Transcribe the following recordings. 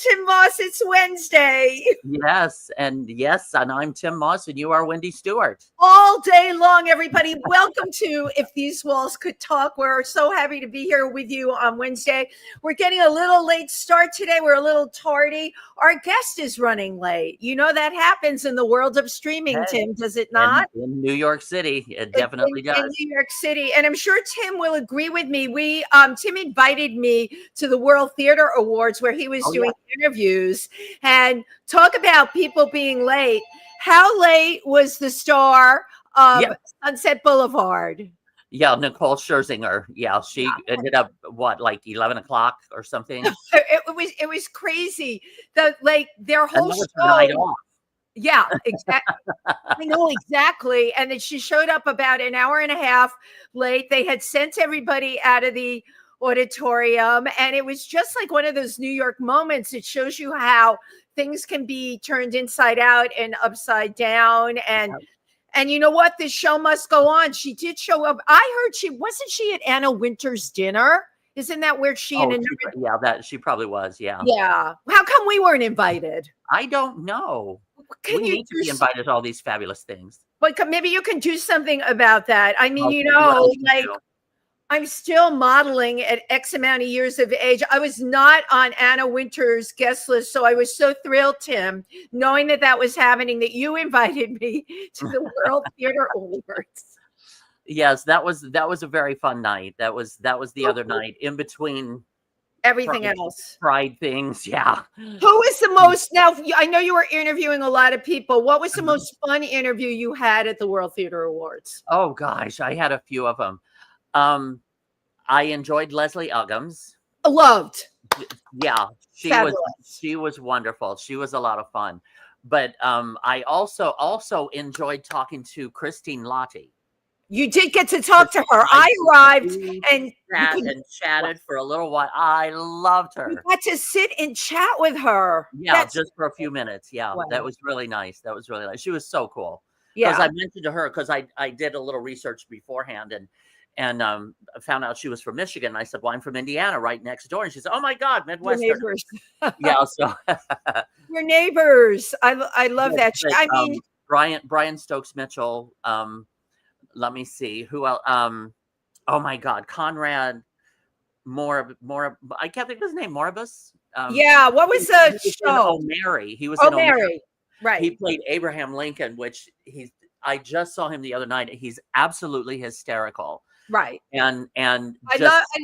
Tym Moss. It's Wednesday. Yes, and I'm Tym Moss, and you are Wendy Stuart. All day long, everybody. Welcome to If These Walls Could Talk. We're so happy to be here with you on Wednesday. We're getting a little late start today. We're a little tardy. Our guest is running late. You know that happens in the world of streaming, Tim, does it not? In New York City, it definitely does. In New York City. And I'm sure Tim will agree with me. Tim invited me to the World Theater Awards where he was doing interviews, and talk about people being late. How late was the star of Sunset Boulevard? Yeah, Nicole Scherzinger. Yeah, she ended up like 11 o'clock or something. It was crazy. Their whole show. Night off. Yeah, exactly. I know exactly. And then she showed up about an hour and a half late. They had sent everybody out of the auditorium, and it was just like one of those New York moments. It shows you how things can be turned inside out and upside down. And you know what? This show must go on. She did show up. I heard she at Anna Wintour's dinner? Isn't that where she that she probably was. Yeah. Yeah. How come we weren't invited? I don't know. We need to be invited to all these fabulous things. But maybe you can do something about that. I mean, I'm still modeling at X amount of years of age. I was not on Anna Wintour's guest list, so I was so thrilled, Tim, knowing that was happening, that you invited me to the World Theater Awards. Yes, that was a very fun night. That was the other night in between everything else. Pride things, yeah. Who was the most? Now, I know you were interviewing a lot of people. What was the most fun interview you had at the World Theater Awards? Oh gosh, I had a few of them. I enjoyed Leslie Uggams. Loved. Yeah, she was wonderful. She was a lot of fun. But I also enjoyed talking to Christine Lottie. You did get to talk to her. I arrived and chatted for a little while. I loved her. You got to sit and chat with her. Yeah, just for a few minutes. Yeah, wow. That was really nice. She was so cool. Yeah, because I mentioned to her, because I did a little research beforehand and found out she was from Michigan. I said, well, I'm from Indiana, right next door. And she said, oh my God, Midwestern. Your neighbors. Yeah, so your neighbors. I love that. But, I mean, Brian Stokes Mitchell. Let me see who else. Oh my God, Conrad more. I can't think of his name. Moribus. What was the show? O'Mary. He was O'Mary. Right. He played Abraham Lincoln, which I just saw him the other night. He's absolutely hysterical. Right. And I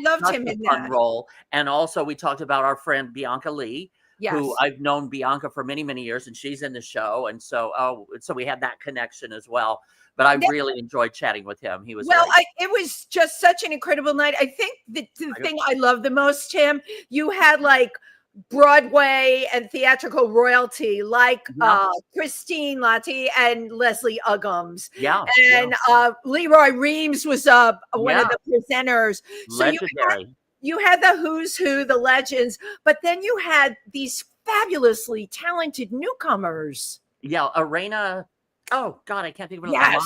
loved him in that role. And also we talked about our friend Bianca Lee, who I've known Bianca for many, many years, and she's in the show. And so we had that connection as well. But I really enjoyed chatting with him. He was it was just such an incredible night. I think the thing I love the most, Tim, you had like Broadway and theatrical royalty, like Christine Lottie and Leslie Uggams. Yeah. And Leroy Reams was one of the presenters. Legendary. So you had the who's who, the legends, but then you had these fabulously talented newcomers. Yeah, Arena. Oh God, I can't think of her. Yes.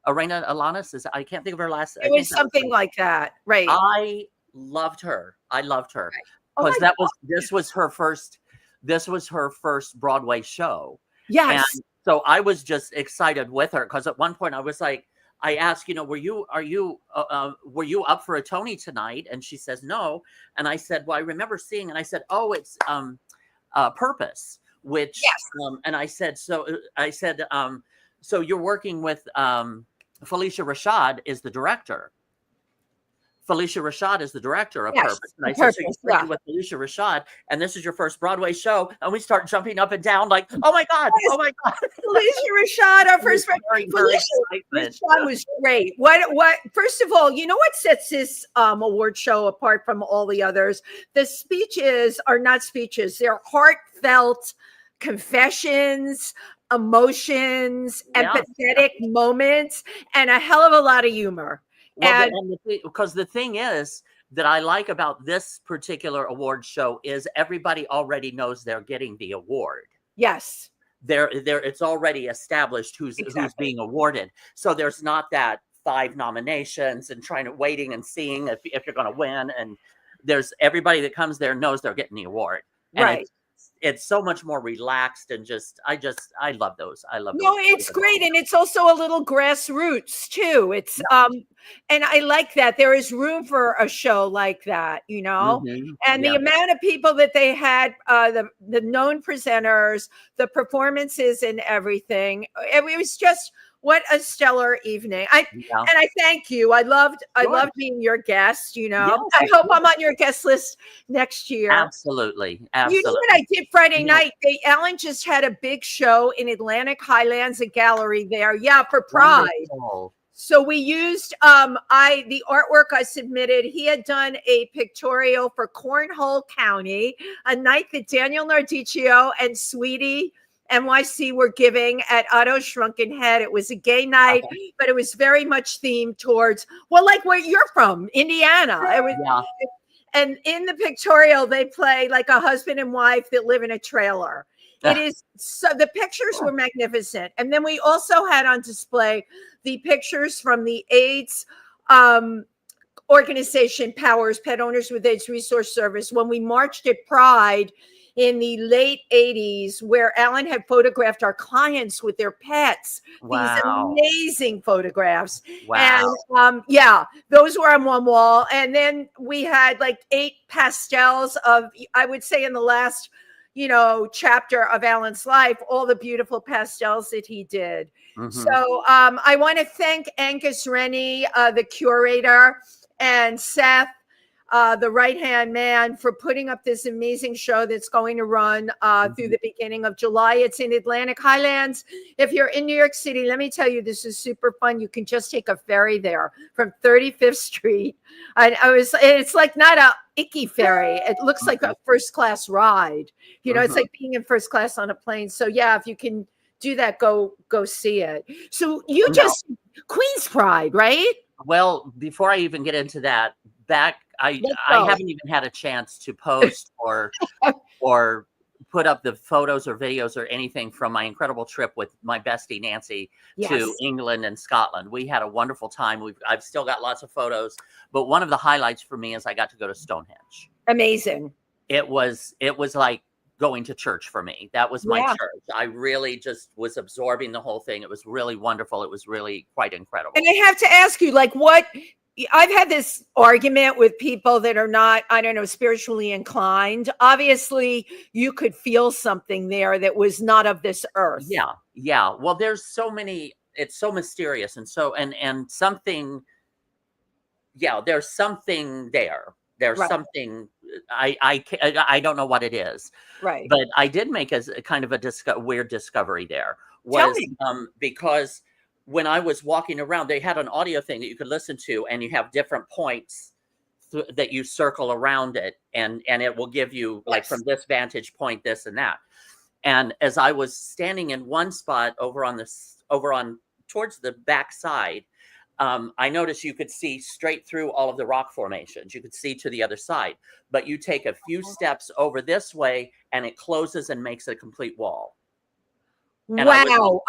Arena Alanis I can't think of her last. It was something like that, right? I loved her. Because this was her first Broadway show. Yes. And so I was just excited with her, because at one point I was like, I asked, were you up for a Tony tonight? And she says no. And I said, well, I remember seeing, and I said, oh, it's Purpose. Which and I said, so you're working with Felicia Rashad is the director. Felicia Rashad is the director of Purpose. And I said, so you're working with Felicia Rashad, and this is your first Broadway show. And we start jumping up and down like, oh my God, oh my God. Felicia Rashad, our first Felicia Rashad was great. What first of all, you know what sets this award show apart from all the others? The speeches are not speeches. They're heartfelt confessions, emotions, empathetic moments, and a hell of a lot of humor. Well, because the thing is that I like about this particular award show is everybody already knows they're getting the award. Yes. It's already established who's being awarded. So there's not that 5 nominations and waiting and seeing if you're going to win. And there's everybody that comes there knows they're getting the award. And right. it's so much more relaxed and I love those. I love No, those. it's great. And it's also a little grassroots too. It's and I like that there is room for a show like that, and the Yeah. amount of people that they had, the known presenters, the performances and everything. It was just what a stellar evening. Yeah. And I thank you. I loved Sure. being your guest, Yes, I of hope course. I'm on your guest list next year. Absolutely. You know what Absolutely. I did Friday You know, night? Alan just had a big show in Atlantic Highlands, a gallery there. Yeah, for Pride. wonderful. So we used the artwork I submitted. He had done a pictorial for Cornhole County, a night that Daniel Nardicchio and Sweetie NYC were giving at Otto's Shrunken Head. It was a gay night, but it was very much themed towards, well, like where you're from, Indiana. It was, Yeah. and in the pictorial, they play like a husband and wife that live in a trailer. It is so the pictures were magnificent. And then we also had on display the pictures from the AIDS organization Powers, Pet Owners with AIDS Resource Service, when we marched at Pride in the late 80s, where Alan had photographed our clients with their pets. These Wow. amazing photographs. Wow. And those were on one wall. And then we had like 8 pastels of, I would say, in the last chapter of Alan's life, all the beautiful pastels that he did. Mhm. So I want to thank Angus Rennie, the curator, and Seth, the right-hand man, for putting up this amazing show that's going to run through the beginning of July. It's in Atlantic Highlands. If you're in New York City, let me tell you, this is super fun. You can just take a ferry there from 35th Street. It's like not a icky ferry. It looks like a first-class ride. It's like being in first class on a plane. So yeah, if you can do that, go see it. So you just Queen's Pride, right? Well, before I even get into that, I haven't even had a chance to post or put up the photos or videos or anything from my incredible trip with my bestie Nancy to England and Scotland. We had a wonderful time. I've still got lots of photos, but one of the highlights for me is I got to go to Stonehenge. Amazing. It was like going to church for me. That was my church. I really just was absorbing the whole thing. It was really wonderful. It was really quite incredible. And I have to ask you, like, I've had this argument with people that are not, I don't know, spiritually inclined. Obviously, you could feel something there that was not of this earth. Yeah. Yeah. Well, there's so many, it's so mysterious. And so, and something, there's something there. There's something, I don't know what it is. Right. But I did make a kind of a weird discovery there. Because when I was walking around, they had an audio thing that you could listen to, and you have different points that you circle around it, and it will give you like from this vantage point, this and that. And as I was standing in one spot over on towards the back side, I noticed you could see straight through all of the rock formations. You could see to the other side, but you take a few steps over this way and it closes and makes a complete wall. And wow.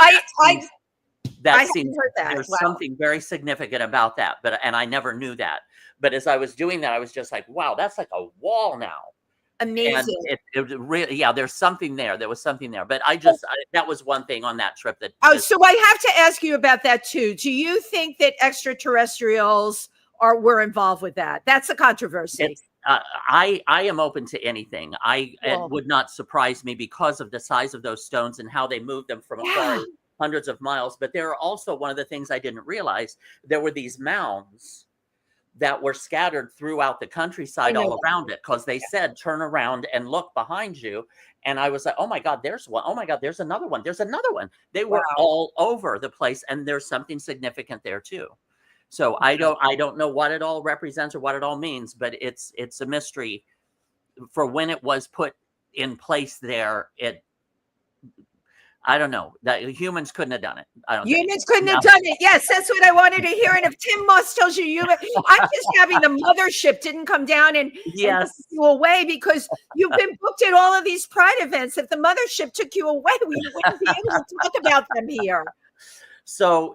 There's something very significant about that, and I never knew that. But as I was doing that, I was just like, wow, that's like a wall now. Amazing. And it really, there's something there. There was something there. But that was one thing on that trip that. So I have to ask you about that too. Do you think that extraterrestrials were involved with that? That's a controversy. I am open to anything. It would not surprise me because of the size of those stones and how they moved them from afar, hundreds of miles. But there are also, one of the things I didn't realize, there were these mounds that were scattered throughout the countryside all around it, because they said turn around and look behind you. And I was like, oh my God, there's one. Oh my God, there's another one. There's another one. They were all over the place, and there's something significant there too. So I don't know what it all represents or what it all means, but it's a mystery for when it was put in place there. I don't know, that humans couldn't have done it. Humans couldn't have done it. Yes, that's what I wanted to hear. And if Tim Moss tells you, I'm just happy the mothership didn't come down and took you away, because you've been booked at all of these Pride events. If the mothership took you away, we wouldn't be able to talk about them here. So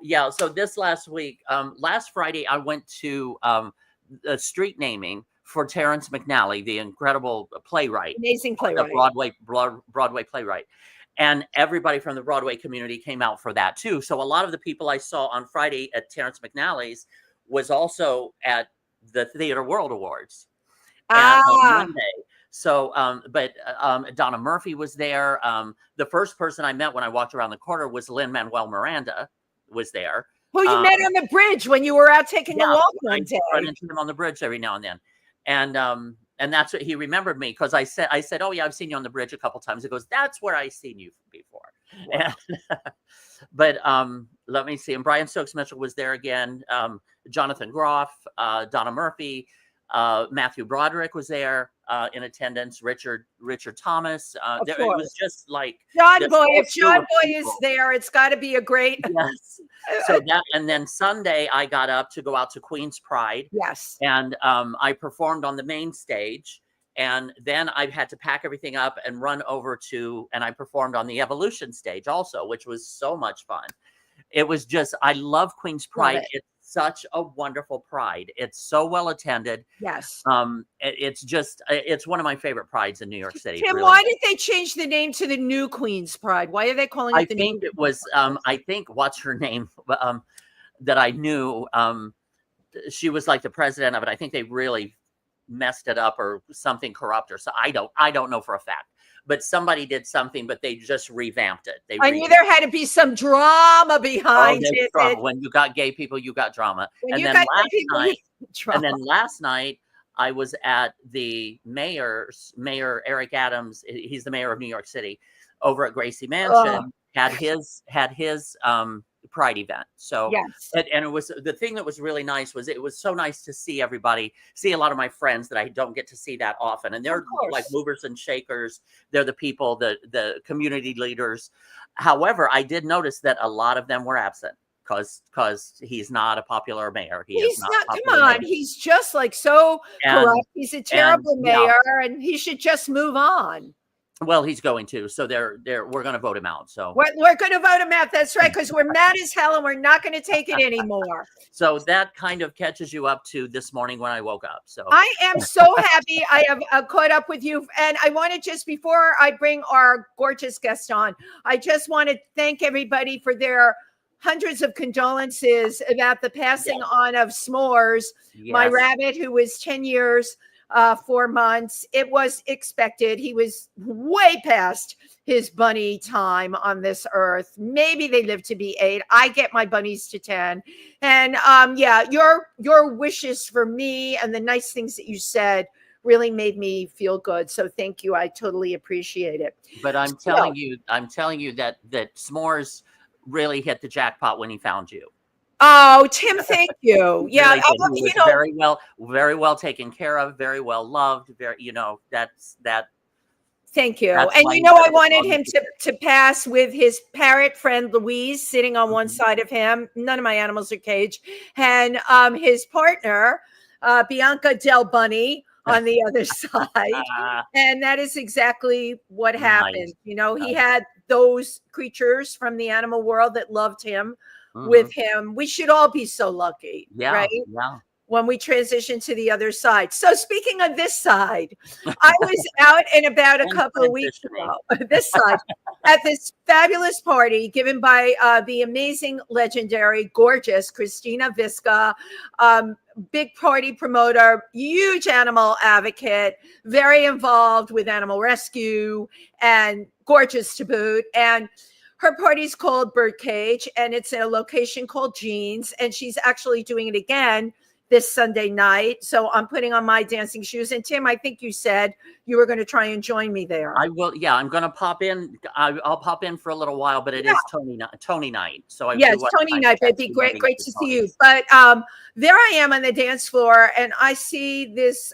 this last week, last Friday, I went to a street naming for Terrence McNally, the incredible playwright, Amazing playwright. the Broadway playwright. And everybody from the Broadway community came out for that too. So a lot of the people I saw on Friday at Terrence McNally's was also at the Theater World Awards on Monday. So, but Donna Murphy was there. The first person I met when I walked around the corner was Lin-Manuel Miranda was there. Who you met on the bridge when you were out taking a walk one day. I run into him on the bridge every now and then. And that's what he remembered me, because I said, oh yeah, I've seen you on the bridge a couple times. He goes, that's where I've seen you before. Wow. But let me see. And Brian Stokes Mitchell was there again. Jonathan Groff, Donna Murphy, Matthew Broderick was there in attendance. Richard Thomas. It was just like John Boy. If John Boy is there, it's got to be a great. Yes. So that, and then Sunday I got up to go out to Queen's Pride. Yes. And I performed on the main stage. And then I had to pack everything up and run over and I performed on the Evolution stage also, which was so much fun. It was just, I love Queen's Pride. It's such a wonderful pride. It's so well attended. Yes. It's just, it's one of my favorite prides in New York City. Tim, really. why did they change the name to the new Queen's Pride? Why are they calling it I think it was, I think, what's her name, that I knew, she was like the president of it. I think they really messed it up or something corrupt or so. I don't know for a fact. But somebody did something, but they just revamped it. I knew there had to be some drama behind it. Drama. When you got gay people, you got drama. And then last night, I was at the Mayor Eric Adams. He's the mayor of New York City, over at Gracie Mansion. Had his Pride event. So yes. And it was, the thing that was really nice was, it was so nice to see everybody, see a lot of my friends that I don't get to see that often. And they're like movers and shakers. They're the people, the community leaders. However, I did notice that a lot of them were absent because he's not a popular mayor. He's not. Come on, he's just like so corrupt. He's a terrible mayor, and he should just move on. Well, he's going to. So we're going to vote him out. So we're going to vote him out. That's right, because we're mad as hell and we're not going to take it anymore. So that kind of catches you up to this morning when I woke up. So I am so happy I have caught up with you. And I want to just, before I bring our gorgeous guest on, I just want to thank everybody for their hundreds of condolences about the passing on of S'mores, my rabbit, who was 10 years. 4 months. It was expected. He was way past his bunny time on this earth. Maybe they live to be 8. I get my bunnies to 10. And your wishes for me and the nice things that you said really made me feel good. So thank you. I totally appreciate it. But I'm telling you that S'mores really hit the jackpot when he found you. Oh, Tim, thank you. Yeah, really very well taken care of, very well loved. That's that. Thank you. And I wanted him to pass with his parrot friend Louise sitting on one side of him. None of my animals are caged, and his partner Bianca Del Bunny on the other side. And that is exactly what happened. Nice. He had those creatures from the animal world that loved him. With him. We should all be so lucky, right? Yeah. When we transition to the other side. So speaking of this side, I was out and about a couple of weeks ago, this side, at this fabulous party given by the amazing, legendary, gorgeous Christina Visca, big party promoter, huge animal advocate, very involved with animal rescue, and gorgeous to boot. And her party's called Birdcage, and it's in a location called Jeans, and she's actually doing it again this Sunday night. So I'm putting on my dancing shoes. And Tim, I think you said you were going to try and join me there. I will. Yeah, I'm going to pop in. I'll pop in for a little while, but it is Tony night. So it's Tony night. It'd be great to see you. But there I am on the dance floor, and I see this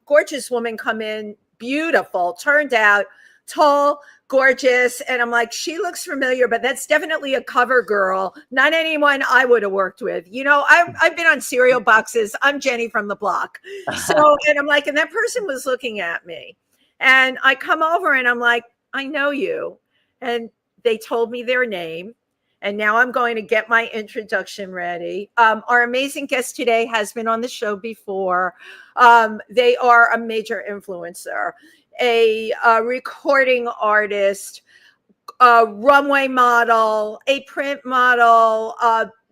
gorgeous woman come in, beautiful, turned out, tall, gorgeous. And I'm like, she looks familiar, but that's definitely a cover girl, not anyone I would have worked with. I've been on cereal boxes. I'm Jenny from the block. So, and I'm like, and that person was looking at me, and I come over and I'm like, I know you. And they told me their name, And now I'm going to get my introduction ready. Our amazing guest today has been on the show before. They are a major influencer, a recording artist, a runway model, a print model,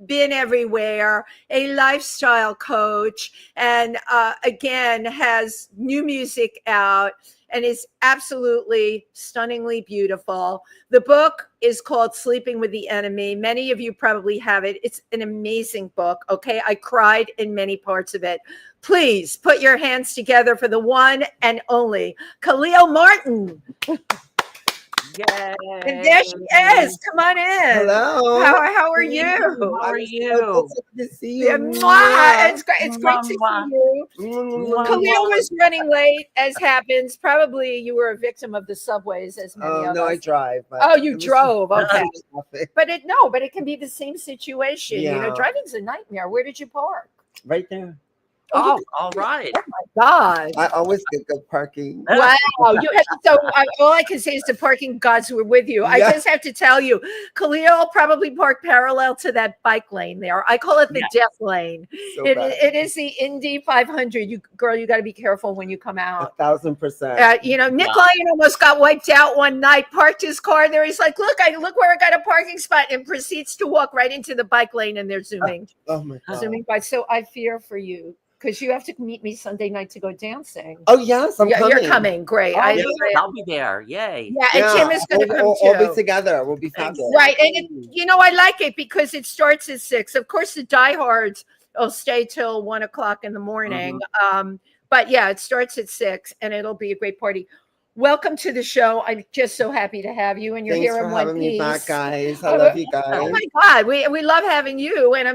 been everywhere, a lifestyle coach, and again, has new music out and is absolutely stunningly beautiful. The book is called Sleeping with the Enemy. Many of you probably have it. It's an amazing book. Okay. I cried in many parts of it. Please put your hands together for the one and only Kahlil Martin. Yay. And there she is. Come on in. Hello. How are you? How are you? It's good to see you. Yeah, mwah. It's great. It's great to see you. Kahlil was running late, as happens. Probably you were a victim of the subways, as many of No, us. I drive. Oh, you drove. Okay. Traffic. But it can be the same situation. You know, Yeah. driving's a nightmare. Where did you park? Right there. Oh, all right. Oh my God. I always get good parking. Wow. All I can say is the parking gods were with you. I Yeah. just have to tell you, Kahlil probably parked parallel to that bike lane there. I call it the death lane. So It, bad. it is the Indy 500. You got to be careful when you come out. 1,000%. Nick Wow. Lyon almost got wiped out one night, parked his car there. He's like, look where I got a parking spot, and proceeds to walk right into the bike lane, and they're zooming Oh my God. by. So I fear for you, because you have to meet me Sunday night to go dancing. Oh yes, I'm coming. You're coming. Great. Oh, I'll be there. Yay. Yeah, and Tim is going to come We'll too. be together. We'll be fabulous. Right. And I like it because it starts at 6. Of course, the diehards will stay till 1 o'clock in the morning. But yeah, it starts at 6 and it'll be a great party. Welcome to the show. I'm just so happy to have you, and you're Thanks here for in one having piece. me back, guys. I love you guys. Oh my God, we love having you, and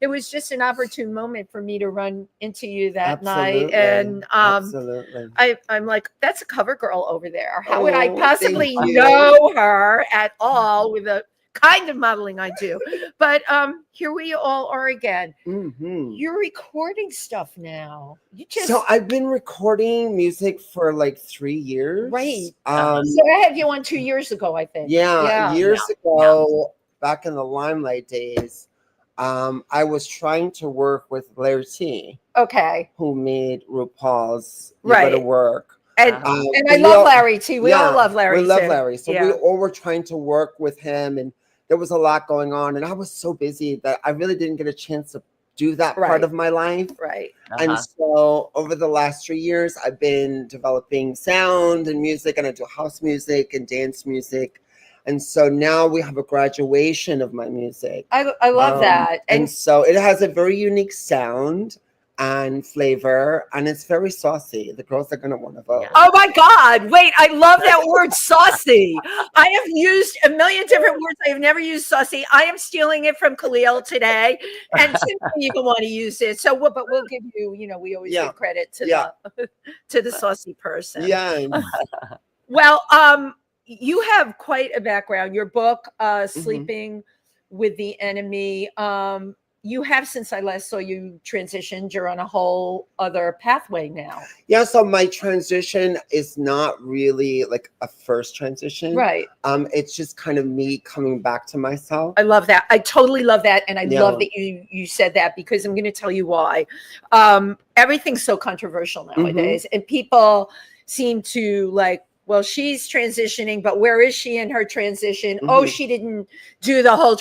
it was just an opportune moment for me to run into you that night, and Absolutely. I'm like, that's a cover girl over there. How would I Oh, possibly thank you. know her at all with the kind of modeling I do? But here we all are again. Mhm. You're recording stuff now. So I've been recording music for like 3 years. Right. Um, So I had you on 2 years ago, I think. years ago, back in the Limelight days, I was trying to work with Larry T, Okay. who made RuPaul's You Go to Right. Work. And I love Larry T. We all love Larry. We love too. Larry. So Yeah. we all were trying to work with him, and there was a lot going on. And I was so busy that I really didn't get a chance to do that Right. part of my life. Right. And so over the last 3 years, I've been developing sound and music, and I do house music and dance music. And so now we have a graduation of my music. I love that. And so it has a very unique sound and flavor, and it's very saucy. The girls are going to want to vote. Oh my God. Wait, I love that word saucy. I have used a million different words. I have never used saucy. I am stealing it from Kahlil today. And Tim didn't even want to use it. So, but we'll give you, we always give credit to the saucy person. Yeah. Well, you have quite a background. Your book, Sleeping with the Enemy, you have, since I last saw you, transitioned. You're on a whole other pathway now. Yeah, so my transition is not really like a first transition. Right. It's just kind of me coming back to myself. I love that. I totally love that. And I love that you said that, because I'm going to tell you why. Everything's so controversial nowadays, and people seem to like, well, she's transitioning, but where is she in her transition? Oh, she didn't do the whole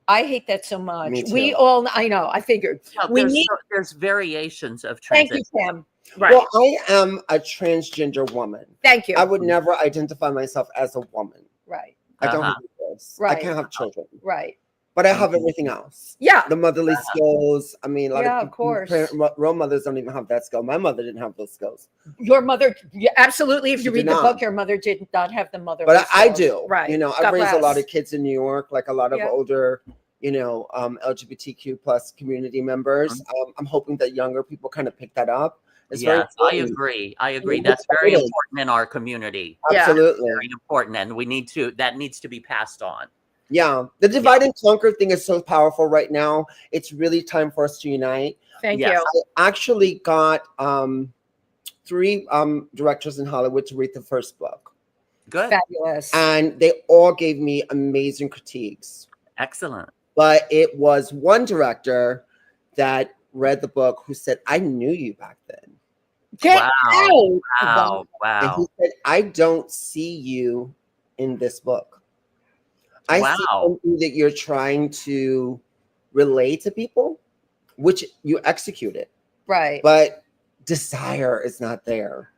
I hate that so much. We all, I know, I figured. Well, there's variations of transition. Thank you, Sam. Right. Well, I am a transgender woman. Thank you. I would never identify myself as a woman. Right. I don't have kids. Right. I can't have children. Right. But I have everything else. Yeah. The motherly skills. I mean, a lot of course. Real mothers don't even have that skill. My mother didn't have those skills. Your mother, absolutely. If you read the not. book, your mother did not have the mother. But I do. Right. I've raised a lot of kids in New York, like a lot of older, LGBTQ plus community members. I'm hoping that younger people kind of pick that up. Yes, I agree. That's very important in our community. Absolutely. Very important. And that needs to be passed on. Yeah. The divide and conquer thing is so powerful right now. It's really time for us to unite. Thank you. I actually got 3 directors in Hollywood to read the first book. Good. Fabulous. And they all gave me amazing critiques. Excellent. But it was one director that read the book who said, I knew you back then. Get Wow. out. Wow. And Wow. he said, I don't see you in this book. I see Wow. something that you're trying to relate to people, which you executed. Right. But desire is not there.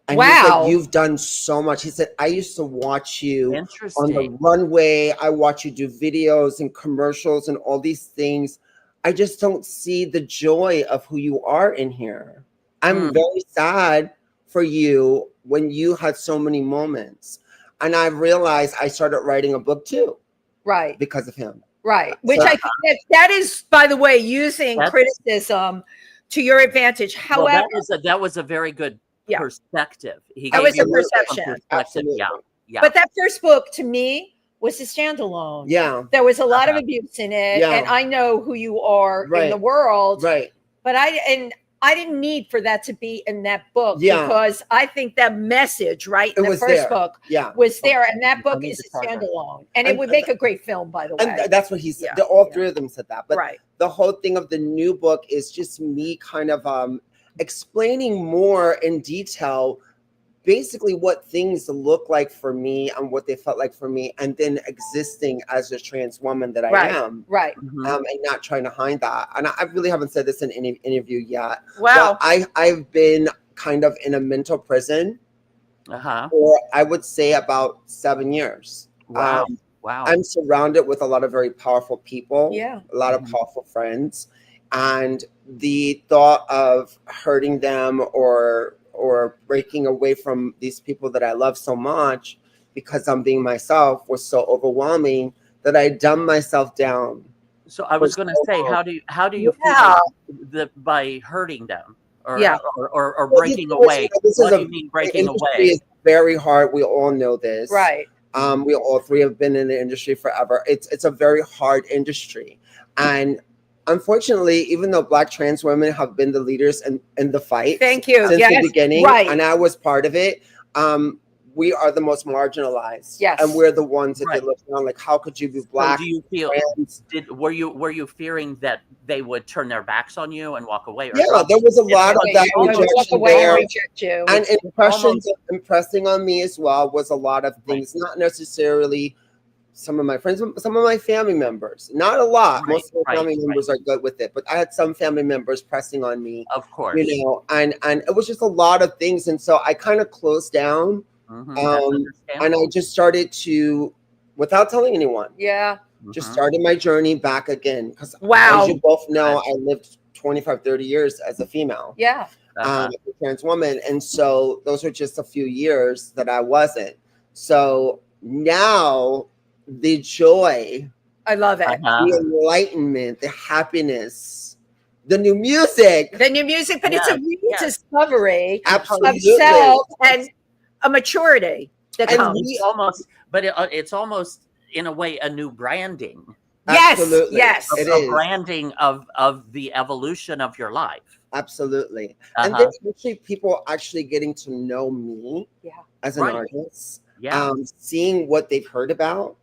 And he Wow. said, you've done so much. He said, I used to watch you on the Interesting. runway. I watch you do videos and commercials and all these things. I just don't see the joy of who you are in here. I'm very sad for you when you had so many moments. And I realized I started writing a book too. Right. Because of him. Right. Which So- I think that is, by the way, using That's- criticism to your advantage. Well, However, that was a very good Yeah. perspective. He That gave was you a some perception. perspective. Absolutely. Yeah. Yeah. but that first book to me was a standalone. Yeah. There was a lot of abuse in it, Yeah. and I know who you are in Right. the world. Right. But I didn't need for that to be in that book Yeah. because I think that message, right, in It the was first there. book Yeah. was there, and that I book need is to a try that. standalone, and it And- would make a great film, by the way. And that's what he said. Yeah. All three of them said that. But right. the whole thing of the new book is just me kind of explaining more in detail basically what things look like for me and what they felt like for me, and then existing as a trans woman that I Right. am, Right. Mhm. and not trying to hide that. And I really haven't said this in any interview yet. Wow. But I've been kind of in a mental prison Uh-huh. for, I would say, about 7 years. Wow. Wow. I'm surrounded with a lot of very powerful people, Yeah. a lot Mhm. of powerful friends, and the thought of hurting them or breaking away from these people that I love so much because I'm being myself was so overwhelming that I dumbed myself down. So I was for going to so say, long. how do you Yeah. feel that by hurting them or Yeah. or Well, breaking away? this What is do you mean the breaking industry away? is very hard. We all know this. Right. We all three have been in the industry forever. It's a very hard industry. And unfortunately, even though Black trans women have been the leaders in the fight Thank you. since Yes. the beginning, Right. and I was part of it, we are the most marginalized. Yes. And we're the ones that Right. they look down like, how could you be So Black? do you feel trans? were you fearing that they would turn their backs on you and walk away? Or Yeah, drop there you? was a lot of It's that almost- Walk rejection away there. and reject you. And It's impressions impressing on me as well was a lot of things, not necessarily some of my friends, some of my family members, not a lot. Right, Most of my right, family members are good with it, but I had some family members pressing on me, Of course. you know, and it was just a lot of things. And so I kind of closed down, Mhm. That's and I understandable. just started to, without telling anyone, Yeah. just Mhm. started my journey back again. Because Wow. as you both know, I lived 25, 30 years as a female. Yeah. Uh-huh. A trans woman. And so those are just a few years that I wasn't. So now the joy, I love it. Uh-huh. the enlightenment, the happiness, the new music. The new music, but it's a Yes. rediscovery Absolutely. of self and a maturity that And comes. It's almost, but it's almost in a way a new branding, Yes. Absolutely. Yes. It a is. branding of the evolution of your life. Absolutely. And Uh-huh. there's actually people actually getting to know me Yeah. as an Right. artist, Yeah. seeing what they've heard about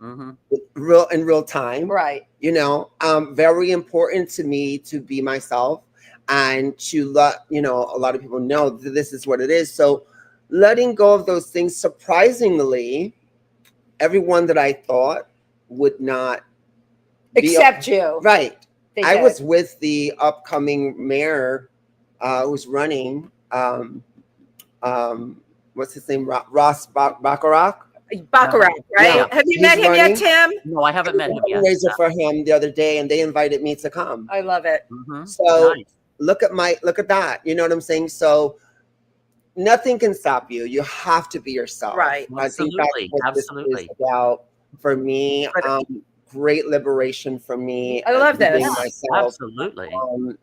hmm in real time. Right. You know, very important to me to be myself and to let, you know, a lot of people know that this is what it is. So letting go of those things, surprisingly, everyone that I thought would not be Except you. right. They I did. was with the upcoming mayor who's running, what's his name? Ross Bacharach. Baccarat, right? Yeah. Have you He's met him running. yet, Tim? No, I haven't met him yet. Fundraiser for him the other day, and they invited me to come. I love it. Mhm. So Nice. look at that. You know what I'm saying? So nothing can stop you. You have to be yourself. Right. I think that's Absolutely. what this Absolutely. is about for me. But- Great liberation for me. I love and being this. myself. Absolutely.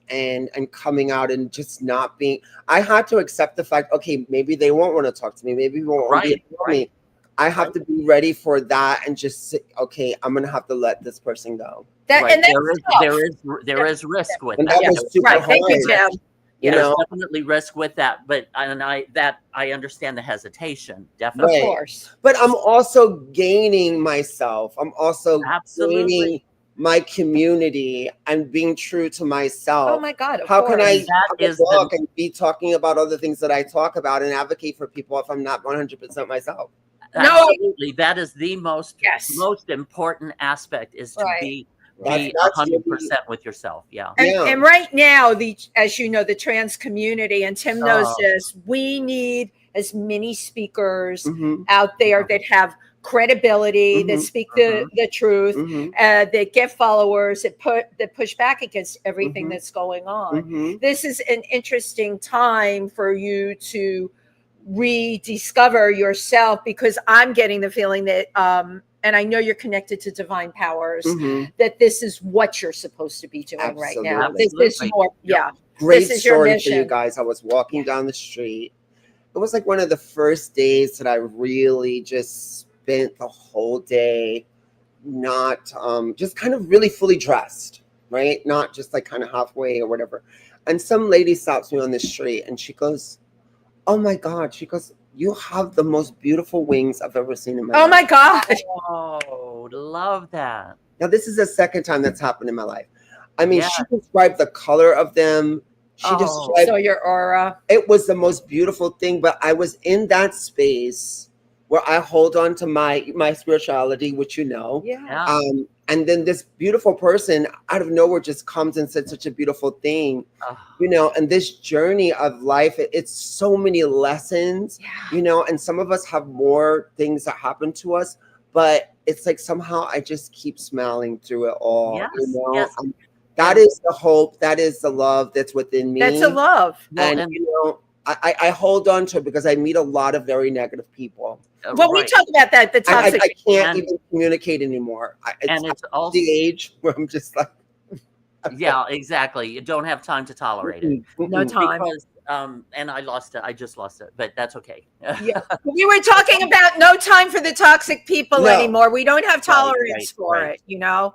And coming out and just not being. I had to accept the fact. Okay, maybe they won't want to talk to me. Maybe they won't want to be around me. I have to be ready for that and just say, okay, I'm gonna have to let this person go. That Right. and that's tough. There is risk with And that. that was super Right. hard. Thank you, Tim. You There's know, definitely risk with that, but I understand the hesitation, Of definitely. Right. course. but I'm also gaining myself. I'm also Absolutely. gaining my community and being true to myself. Oh my God, of How can course. I That have a is the book and be talking about other things that I talk about and advocate for people if I'm not 100% myself? No. absolutely, that is the most Yes. important aspect, is to Right. be That's 100% really, with yourself. Yeah. yeah. And right now, as you know, the trans community, and Tim knows Oh. this, we need as many speakers Mhm, out there that have credibility, that Mhm. speak the truth, mhm, that get followers, that push back against everything Mhm. that's going on. mhm. This is an interesting time for you to rediscover yourself, because I'm getting the feeling that and I know you're connected to divine powers, Mhm. that this is what you're supposed to be doing right now. Absolutely. This is Absolutely. your, yeah. Great This is your story for you mission. guys. I was walking down the street. It was like one of the first days that I really just spent the whole day not just kind of really fully dressed, right? Not just like kind of halfway or whatever. And some lady stops me on the street and she goes, "Oh my God." She goes, "You have the most beautiful wings I've ever seen in my Oh life." my God. Oh, love that. Now, this is the second time that's happened in my life. I mean, Yeah. she described the color of them. She Oh. described, So your aura. it was the most beautiful thing, but I was in that space where I hold on to my spirituality, which you know. Yeah. Yeah. And then this beautiful person out of nowhere just comes and said such a beautiful thing, Oh, you know. And this journey of life, it's so many lessons, Yeah. you know, and some of us have more things that happen to us, but it's like somehow I just keep smiling through it all, yes. you know. Yes. That And- is the hope, that is the love that's within me. That's a love. Well, And you know, I hold on to it because I meet a lot of very negative people. Well, we right. talk about that, the I toxic. can't And- even communicate anymore. And it's at also, the age where I'm just like, yeah, exactly. You don't have time to tolerate it. No time. Because and I lost it. I just lost it, but that's okay. Yeah. We were talking about no time for the toxic people No. anymore. We don't have tolerance right, for right. it, you know.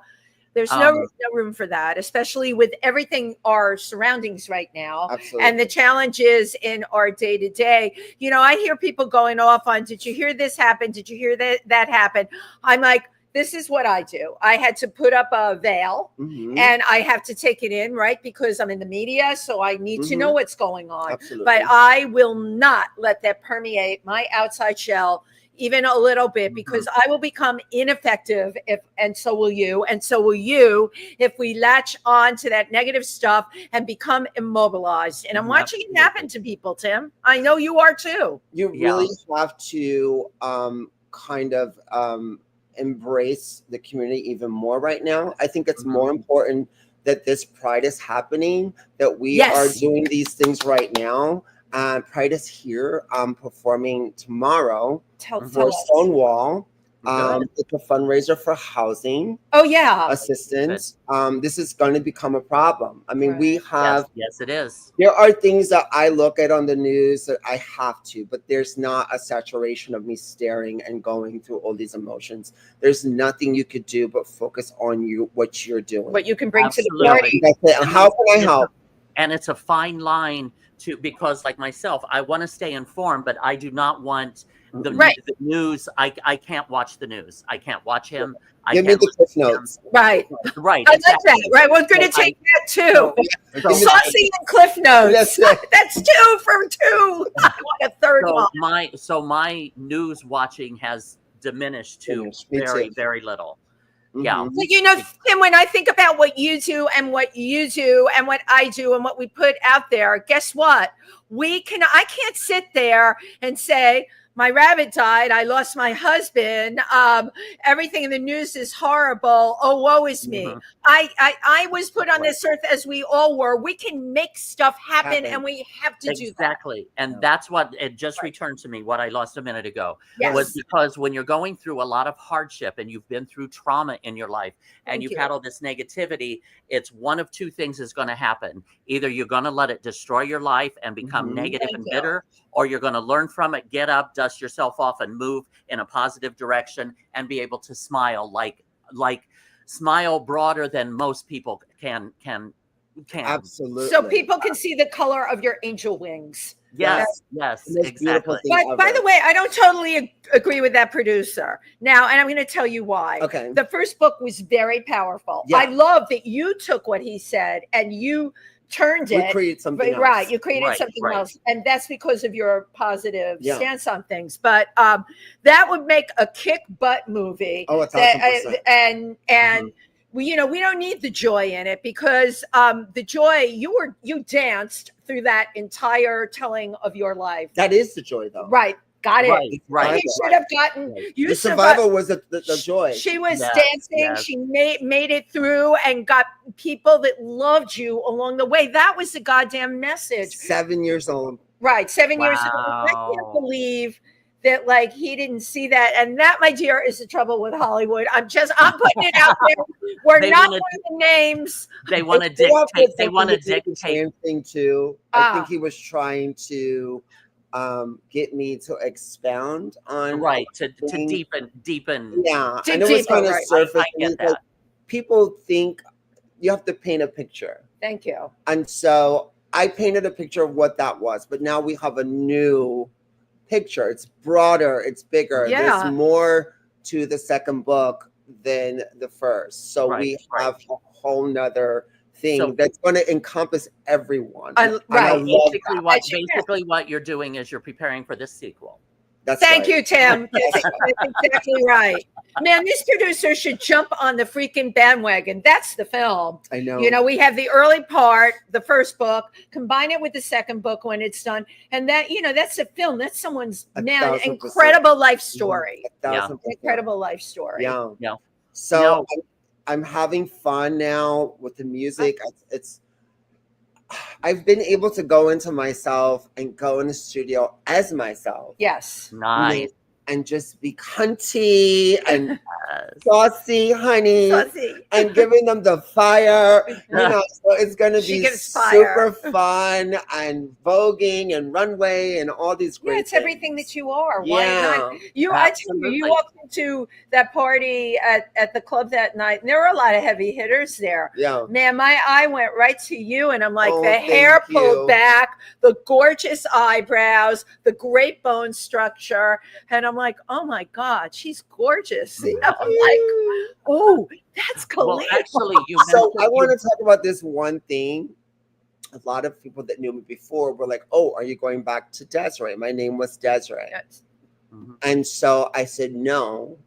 There's Um, no room for that, especially with everything, our surroundings right now. absolutely. And the challenges in our day to day. You know, I hear people going off on, did you hear this happen? Did you hear that happen? I'm like, this is what I do. I had to put up a veil Mhm. and I have to take it in, right? Because I'm in the media, so I need to know what's going on. Absolutely. But I will not let that permeate my outside shell even a little bit, because I will become ineffective and so will you, if we latch on to that negative stuff and become immobilized. And I'm watching it happen to people, Tim. I know you are too. You Yeah. really have to kind of embrace the community even more right now. I think it's more important that this Pride is happening, that we are doing these things right now. Pride is here. Performing tomorrow for us. Stonewall. Good. It's a fundraiser for housing Oh yeah. assistance. This is going to become a problem. I mean, we have, Yes, it is. there are things that I look at on the news that I have to, but there's not a saturation of me staring and going through all these emotions. There's nothing you could do but focus on what you're doing. What you can bring to the Absolutely. party. That's it. And how can I help? And it's a fine line because like myself, I want to stay informed, but I do not want the news. I can't watch the news. I can't watch him. Give me the Cliff Notes. Right. Right. I like that. Right. We're going to take that too. So Saucy and Cliff Notes. That's 2 for 2. I want a third one. my news watching has diminished to Me very, too. very little. Yeah. But you know, Tim, when I think about what you do and what you do and what I do and what we put out there, guess what? I can't sit there and say, my rabbit died, I lost my husband, everything in the news is horrible, oh, woe is me. I was put on this earth as we all were. We can make stuff happen. And we have to do that. Exactly. And that's what it just returned to me, what I lost a minute ago. Yes. Was because when you're going through a lot of hardship and you've been through trauma in your life and you've had all this negativity, it's one of two things is going to happen. Either you're going to let it destroy your life and become negative and bitter, or you're going to learn from it, get up, dust yourself off, and move in a positive direction and be able to smile, like smile broader than most people can can. Absolutely. So people can see the color of your angel wings. Yes, The yes, most beautiful exactly. thing But by ever. the way, I don't totally agree with that producer now, and I'm going to tell you why. Okay. The first book was very powerful. Yeah. I love that you took what he said and you turned We it. created something else. Right, you created Right, something right. else, and that's because of your positive Yeah. stance on things. But that would make a kick butt movie. Oh, 1,000%. And we, you know, we don't need the joy in it because the joy you danced through that entire telling of your life. That is the joy, though. Right, got it. Right, He should have gotten you. The survived. survival was the joy. She was Yes, dancing. yes. She made it through and got people that loved you along the way. That was the goddamn message. 7 years old. Right, 7 years ago. I Wow. can't believe that, like, he didn't see that. And that, my dear, is the trouble with Hollywood. I'm putting it out there. We're They not wanna- one of the names. They want to They want dictate. They something want to to do with the dictate. trans thing too. I think Ah. he was trying to get me to expound on Right, to thing. deepen. Yeah, Dig and it was deeper, kind of right. surface. I and get it's like, that. people think you have to paint a picture, Thank you. and so I painted a picture of what that was. But now we have a new picture. It's broader. It's bigger. Yeah. There's more to the second book than the first. So Right, we right. have a whole nother thing So- that's going to encampass everyone. I- And right. I love Basically, that. basically what you're doing is you're preparing for this sequel. That's Thank right. you, Tim. That's exactly right. Man, this producer should jump on the freaking bandwagon. That's the film. I know. You know, we have the early part, the first book, combine it with the second book when it's done. And that, you know, that's a film. That's someone's, man, 1,000%. incredible life story. 1,000%. Incredible life story. Yeah. Yeah. So No. I'm having fun now with the music. I've been able to go into myself and go in the studio as myself. Yes. Nice. And just be cunty and Yes. saucy, honey, Saucy. and giving them the fire. You know, so it's gonna She be gives fire. super fun and voguing and runway and all these great Yeah, it's everything things. that you are. Why not? Yeah. I tell you, you Absolutely. walked into that party at the club that night, and there were a lot of heavy hitters there. Yeah. Man, my eye went right to you, and I'm like, Oh, the thank hair pulled you. back, the gorgeous eyebrows, the great bone structure, and I'm like, oh my God, she's gorgeous. You know, I'm like, oh, that's Kahlil. Well, actually, you So mentioned I want to talk about this one thing. A lot of people that knew me before were like, "Oh, are you going back to Desiree?" My name was Desiree, Yes. Mhm. and so I said no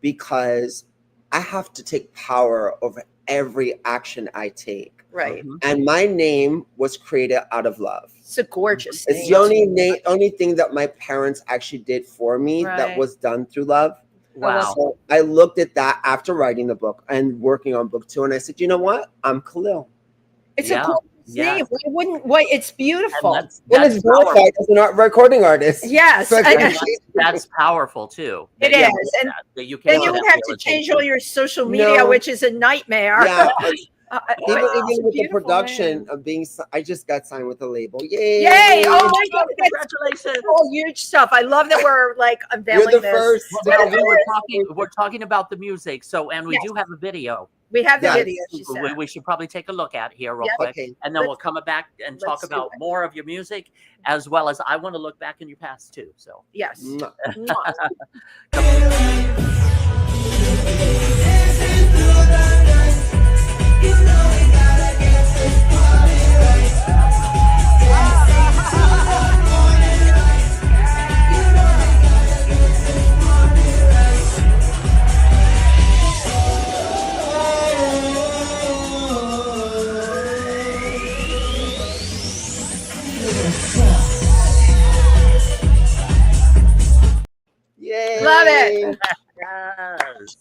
because I have to take power over every action I take. Right. Mhm. And my name was created out of love. It's a gorgeous It's name. the only thing that my parents actually did for me Right. that was done through love. Wow. So I looked at that after writing the book and working on book 2, and I said, you know what? I'm Kahlil. It's Yeah. a gorgeous Yes. name. Why wouldn't? Why? It's beautiful. And When that's it's verified as an art recording artist. Yes, So I it's know. actually- That's powerful too. It That you is, get and that you can then you get would that have to change all realization. your social media, No. which is a nightmare. Yeah, But even it's a with the beautiful production name. of being, I just got signed with the label. Yay! Yay! Oh my God, that's Congratulations. all huge stuff. I love that we're like You're unveiling the this. first. Well, now we're talking about the music. So, and we Yes. do have a video. We have the Yes. video. She said. We should probably take a look at here real Yep. quick, Okay. and then Let's- we'll come back and talk let's do about it. more of your music, as well as I want to look back in your past too. So, Yes. Mwah. Mwah. Yay! Love it. yes.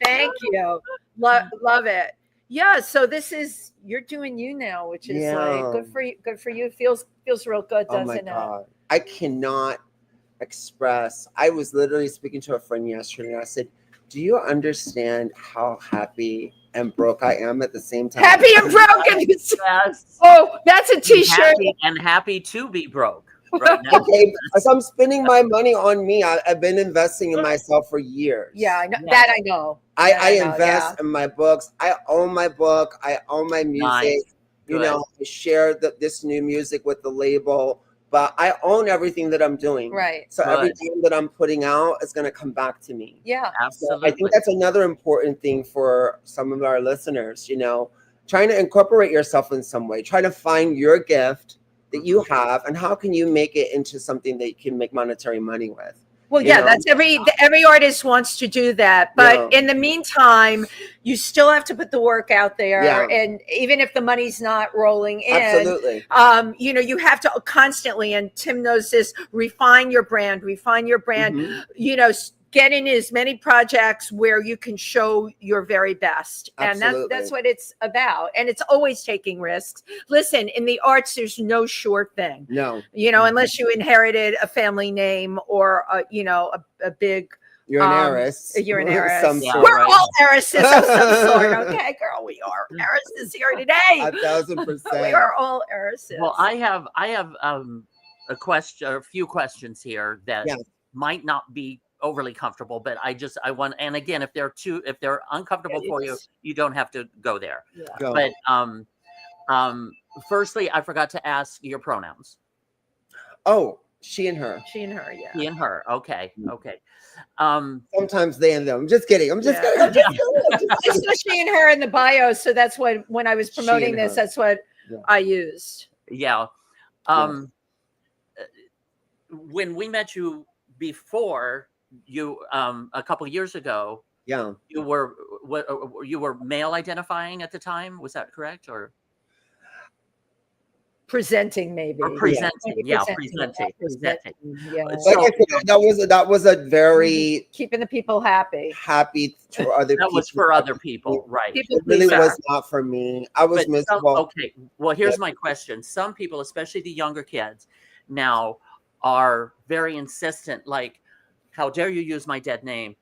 Thank you. Love it. Yeah. So this is you're doing you now, which is like good for you. Good for you. Feels real good, Oh doesn't my it? God. I cannot express. I was literally speaking to a friend yesterday, and I said, do you understand how happy and broke I am at the same time? Happy and broken. Yes. Oh, that's a T-shirt. Happy to be broke right now. Okay, so I'm spending my money on me. I've been investing in myself for years. Yeah, I know Yeah. that. I know. I know, invest in my books. I own my book. I own my music. Nice. You Good. know, I share this new music with the label, but I own everything that I'm doing. Right. So Good. everything that I'm putting out is going to come back to me. Yeah. So Absolutely. I think that's another important thing for some of our listeners, you know, trying to incorporate yourself in some way, try to find your gift that you have, and how can you make it into something that you can make monetary money with. Well, You yeah, know? that's every artist wants to do that. But Yeah. in the meantime, you still have to put the work out there. Yeah. And even if the money's not rolling in, Absolutely. you know, you have to constantly, and Tim knows this, refine your brand, Mhm. you know, get in as many projects where you can show your very best. And that's Absolutely. what it's about. And it's always taking risks. Listen, in the arts, there's no sure thing. No. You know, unless you inherited a family name or you know, a big You're an heiress. You're an of heiress. some Yeah, sort. We're right. all heiresses of some sort. Okay, girl, we are heiresses here today. 1,000%. We are all heiresses. Well, I have a question, or a few questions here that Yeah. might not be overly comfortable, but I want, and again, if they're uncomfortable for you, you don't have to go there. Yeah. Go. But firstly, I forgot to ask your pronouns. Oh, she and her. She and her, yeah. He and her. Okay. Sometimes they and them. I'm just kidding. I'm just Yeah. kidding. I'm just kidding. I saw she and her in the bio, so that's what, when I was promoting and this, her. that's what Yeah. I used. Yeah. When we met you before, you a couple of years ago, Yeah. you were male identifying at the time. Was that correct? Or Presenting, maybe. Or presenting, Maybe yeah, presenting. So- Yeah. Like I said, that was a very Keeping the people happy. happy for other people. that was for other people, right? People It really pleaser. was not for me. I was But miserable. okay, well, here's my question. Some people, especially the younger kids now, are very insistent, like, how dare you use my dead name?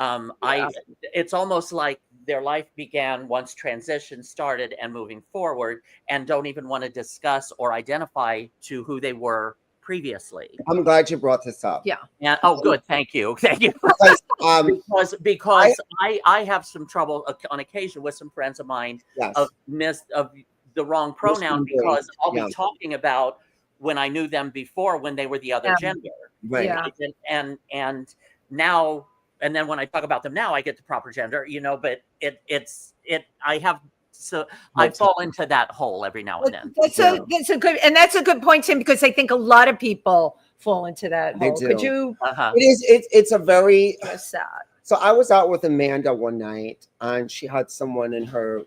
It's almost like their life began once transition started and moving forward, and don't even want to discuss or identify to who they were previously. I'm glad you brought this up. Yeah. And good, thank you. Because I have some trouble on occasion with some friends of mine Yes. of the wrong pronoun, because I'll Yeah. be talking about when I knew them before, when they were the other gender, Right. Yeah. and now, and then when I talk about them now, I get the proper gender, you know. But I fall into that hole every now and then. That's a good point, Tim, because I think a lot of people fall into that They hole. do. Could you? It's a very Sad. So I was out with Amanda one night, and she had someone in her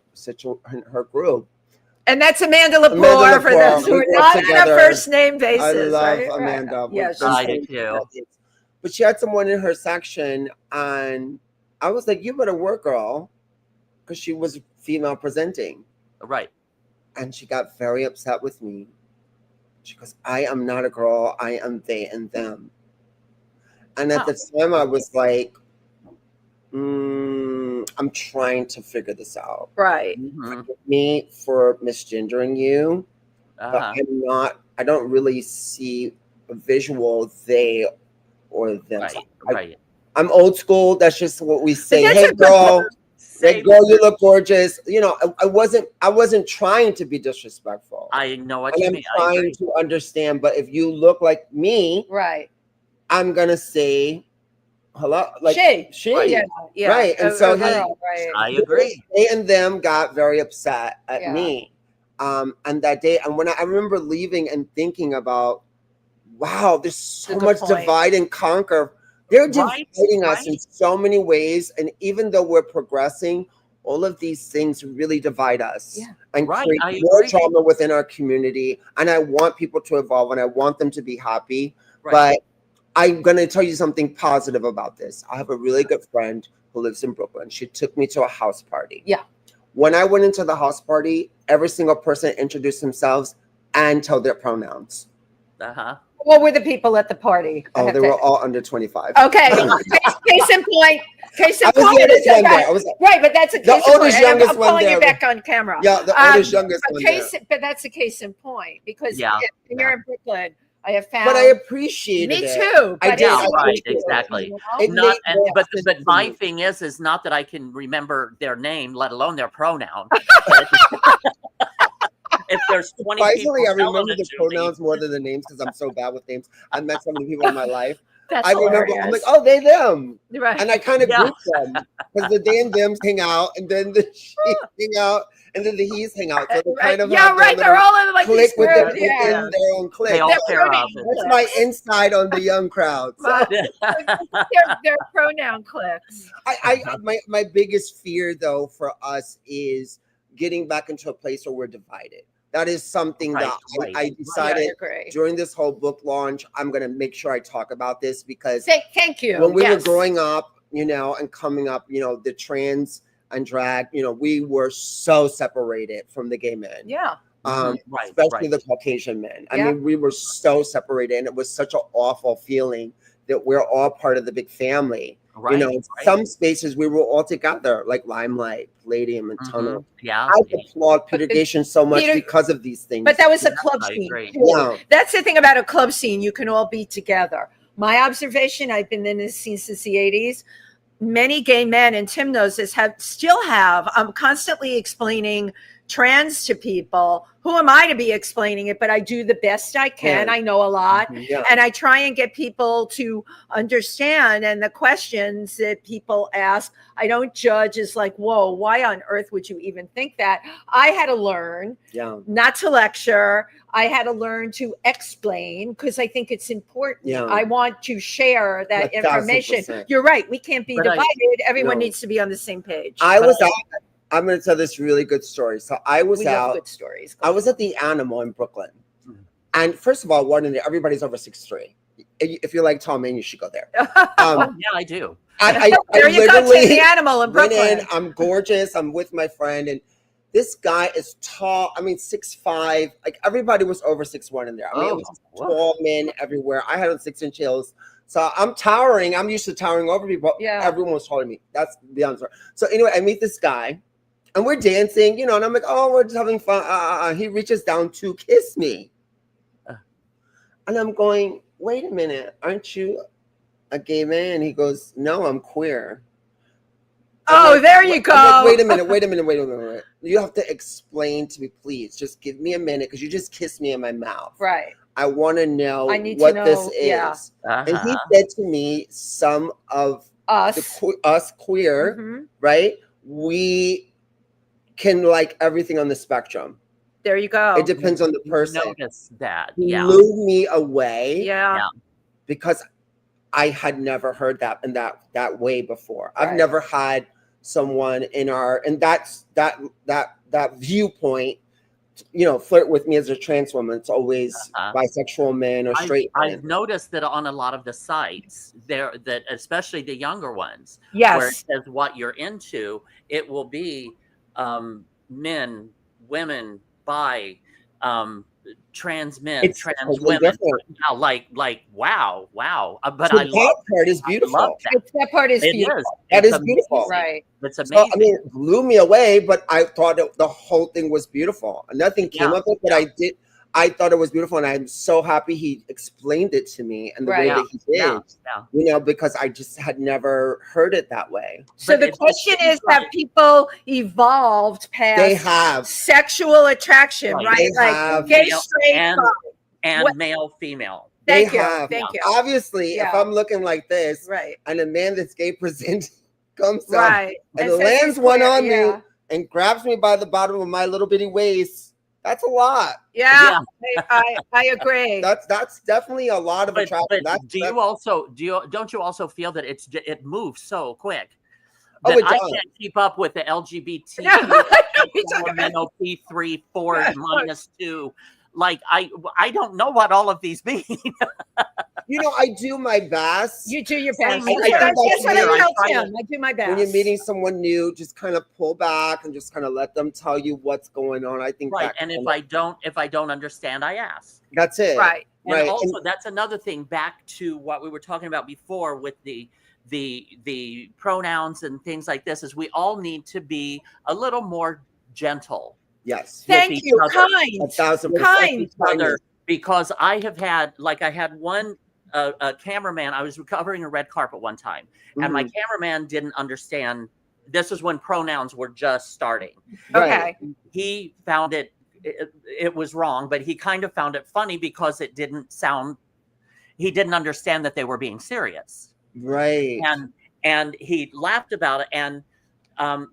group. And that's Amanda Lepore, Amanda for Lepore. those who are We work not on a together. first name basis. I love right? Amanda. Right. Yeah, I do too. But she had someone in her section, and I was like, "You better work, girl," because she was female presenting. Right. And she got very upset with me. She goes, "I am not a girl. I am they and them." And at the time, I was like, I'm trying to figure this out. Right. Forgive me for misgendering you, but I don't really see a visual they or them. Right. I'm old school. That's just what we say. That's Hey, a good girl. Hey, girl, you look gorgeous. You know, I wasn't trying to be disrespectful. I know what you mean. I'm trying to understand, but if you look like me, right, I'm gonna say hello, like she, yeah, right. And so I agree. They and them got very upset at Yeah. me, and that day, and when I remember leaving and thinking about, wow, there's so much divide and conquer. They're dividing us in so many ways, and even though we're progressing, all of these things really divide us and create more trauma within our community. And I want people to evolve, and I want them to be happy. But I'm going to tell you something positive about this. I have a really good friend who lives in Brooklyn. She took me to a house party. Yeah. When I went into the house party, every single person introduced themselves and told their pronouns. What were the people at the party? Oh, they were all under 25. Okay. Case in point. Case in I was point. the oldest one there. I was Right, but that's a case the in oldest, point. youngest I'm one calling there. it back on camera. Yeah, the oldest, youngest one there. But that's a case in point, because when you're in Brooklyn, I have found. But I appreciate it. Me too. I did. Right, exactly. You know? But my thing is not that I can remember their name, let alone their pronoun. if there's 20 Surprisingly, people I remember yelling at the Julie, pronouns more than the names because I'm so bad with names. I met so many people in my life. That's I remember, hilarious. I'm like, oh, they, them. Right. And I kind of Yeah. group them because the they and thems hang out, and then the she hang out, and then the he's hang out. So they kind of yeah, have right. their They're little all in like click these within groups. Yeah. their own clique. they all They're pair up. pronoun That's my cliques. insight on the young crowd. So They're pronoun cliques. my biggest fear though for us is getting back into a place where we're divided. That is something Right, that right. I Yeah, decided I agree. during this whole book launch. I'm going to make sure I talk about this because Thank you. when we were Yes. growing up, and coming up, the trans and drag, we were so separated from the gay men. Yeah. Right, Especially right. the Caucasian men. I Yeah. mean, we were so separated, and it was such an awful feeling that we're all part of the big family. Right, right. Some spaces we were all together, like Limelight, Palladium, and Tunnel. Yeah. I applaud Peter Gation so much Peter- because of these things. But that was a Yeah, club I scene. agree. too. Yeah. That's the thing about a club scene. You can all be together. My observation, I've been in this scene since the 80s. Many gay men, and Tim knows this, still have. I'm constantly explaining trans to people. Who am I to be explaining it? But I do the best I can. Yeah. I know a lot. Yeah. And I try and get people to understand. And the questions that people ask, I don't judge as like, whoa, why on earth would you even think that? I had to learn Yeah. not to lecture. I had to learn to explain because I think it's important. Yeah. I want to share that 1000%. information. You're right. We can't be But I- divided. Everyone No. needs to be on the same page. I was out. I'm going to tell this really good story. So I was We love out. good stories. I was at the Animal in Brooklyn. And first of all, everybody's over 6'3". If you like tall men, you should go there. Yeah, I do. I There you go to literally the Animal in went Brooklyn. in. I'm gorgeous. I'm with my friend. And this guy is tall. I mean, 6'5". Like everybody was over 6'1" in there. I mean, it was tall men everywhere. I had on 6-inch heels. So I'm towering. I'm used to towering over people. Yeah. Everyone was taller than me. That's the answer. So anyway, I meet this guy. And we're dancing, and I'm like, oh, we're just having fun. He reaches down to kiss me. And I'm going, wait a minute, aren't you a gay man? He goes, no, I'm queer. Oh, like, there you go. I'm like, wait a minute. You have to explain to me, please. Just give me a minute because you just kissed me in my mouth. Right. I want to know I need to what know, this is. yeah. And he said to me, some of Us. us queer, Mhm. right? We can like everything on the spectrum. There you go. It depends on the person. Notice that. He Yeah. blew me away Yeah. because I had never heard that in that way before. I've Right. never had someone and that's that viewpoint, flirt with me as a trans woman. It's always bisexual men or straight men. I've noticed that on a lot of the sites that especially the younger ones, Yes. where it says what you're into, it will be men, women, bi, trans men, It's trans totally women. different. Now, like wow. But So I love that part is I beautiful. love that. That part is It beautiful. is. That It's is beautiful. amazing. Right. It's So, amazing. I mean, it blew me away, but I thought the whole thing was beautiful. Nothing came Yeah, of it, but I thought it was beautiful, and I'm so happy he explained it to me and the way Right. that he did. Yeah. Because I just had never heard it that way. So But the it question seems is, have like- people evolved past They have. sexual attraction, Right. right? They Like have. gay, Male straight, and bi. and What- male, female. Thank They you. have. Thank you. Obviously, if Yeah. I'm looking like this, Right. and a man that's gay present comes up Right. and says lands he's one queer, on yeah. me and grabs me by the bottom of my little bitty waist, that's a lot. Yeah. I agree. That's definitely a lot of But attraction. That's, don't you also feel that it moves so quick Oh, that it I does. can't keep up with the LGBT P3 4 -2. Like I don't know what all of these mean. I do my best. You do your Same best. here. That's what I I tell try to- Tim. I do my best. When you're meeting someone new, just kind of pull back and just kind of let them tell you what's going on. I think Right. that And if kinda- I don't understand, I ask. that's it. Right. And Right. also that's another thing, back to what we were talking about before with the pronouns and things like this, is we all need to be a little more gentle. Yes. Thank each you. other. Kind. 1000%. Kind. Each other, because I had one a cameraman. I was covering a red carpet one time, and my Mhm. cameraman didn't understand. This is when pronouns were just starting. Okay. He found it it was wrong, but he kind of found it funny because he didn't understand that they were being serious. Right. And he laughed about it. And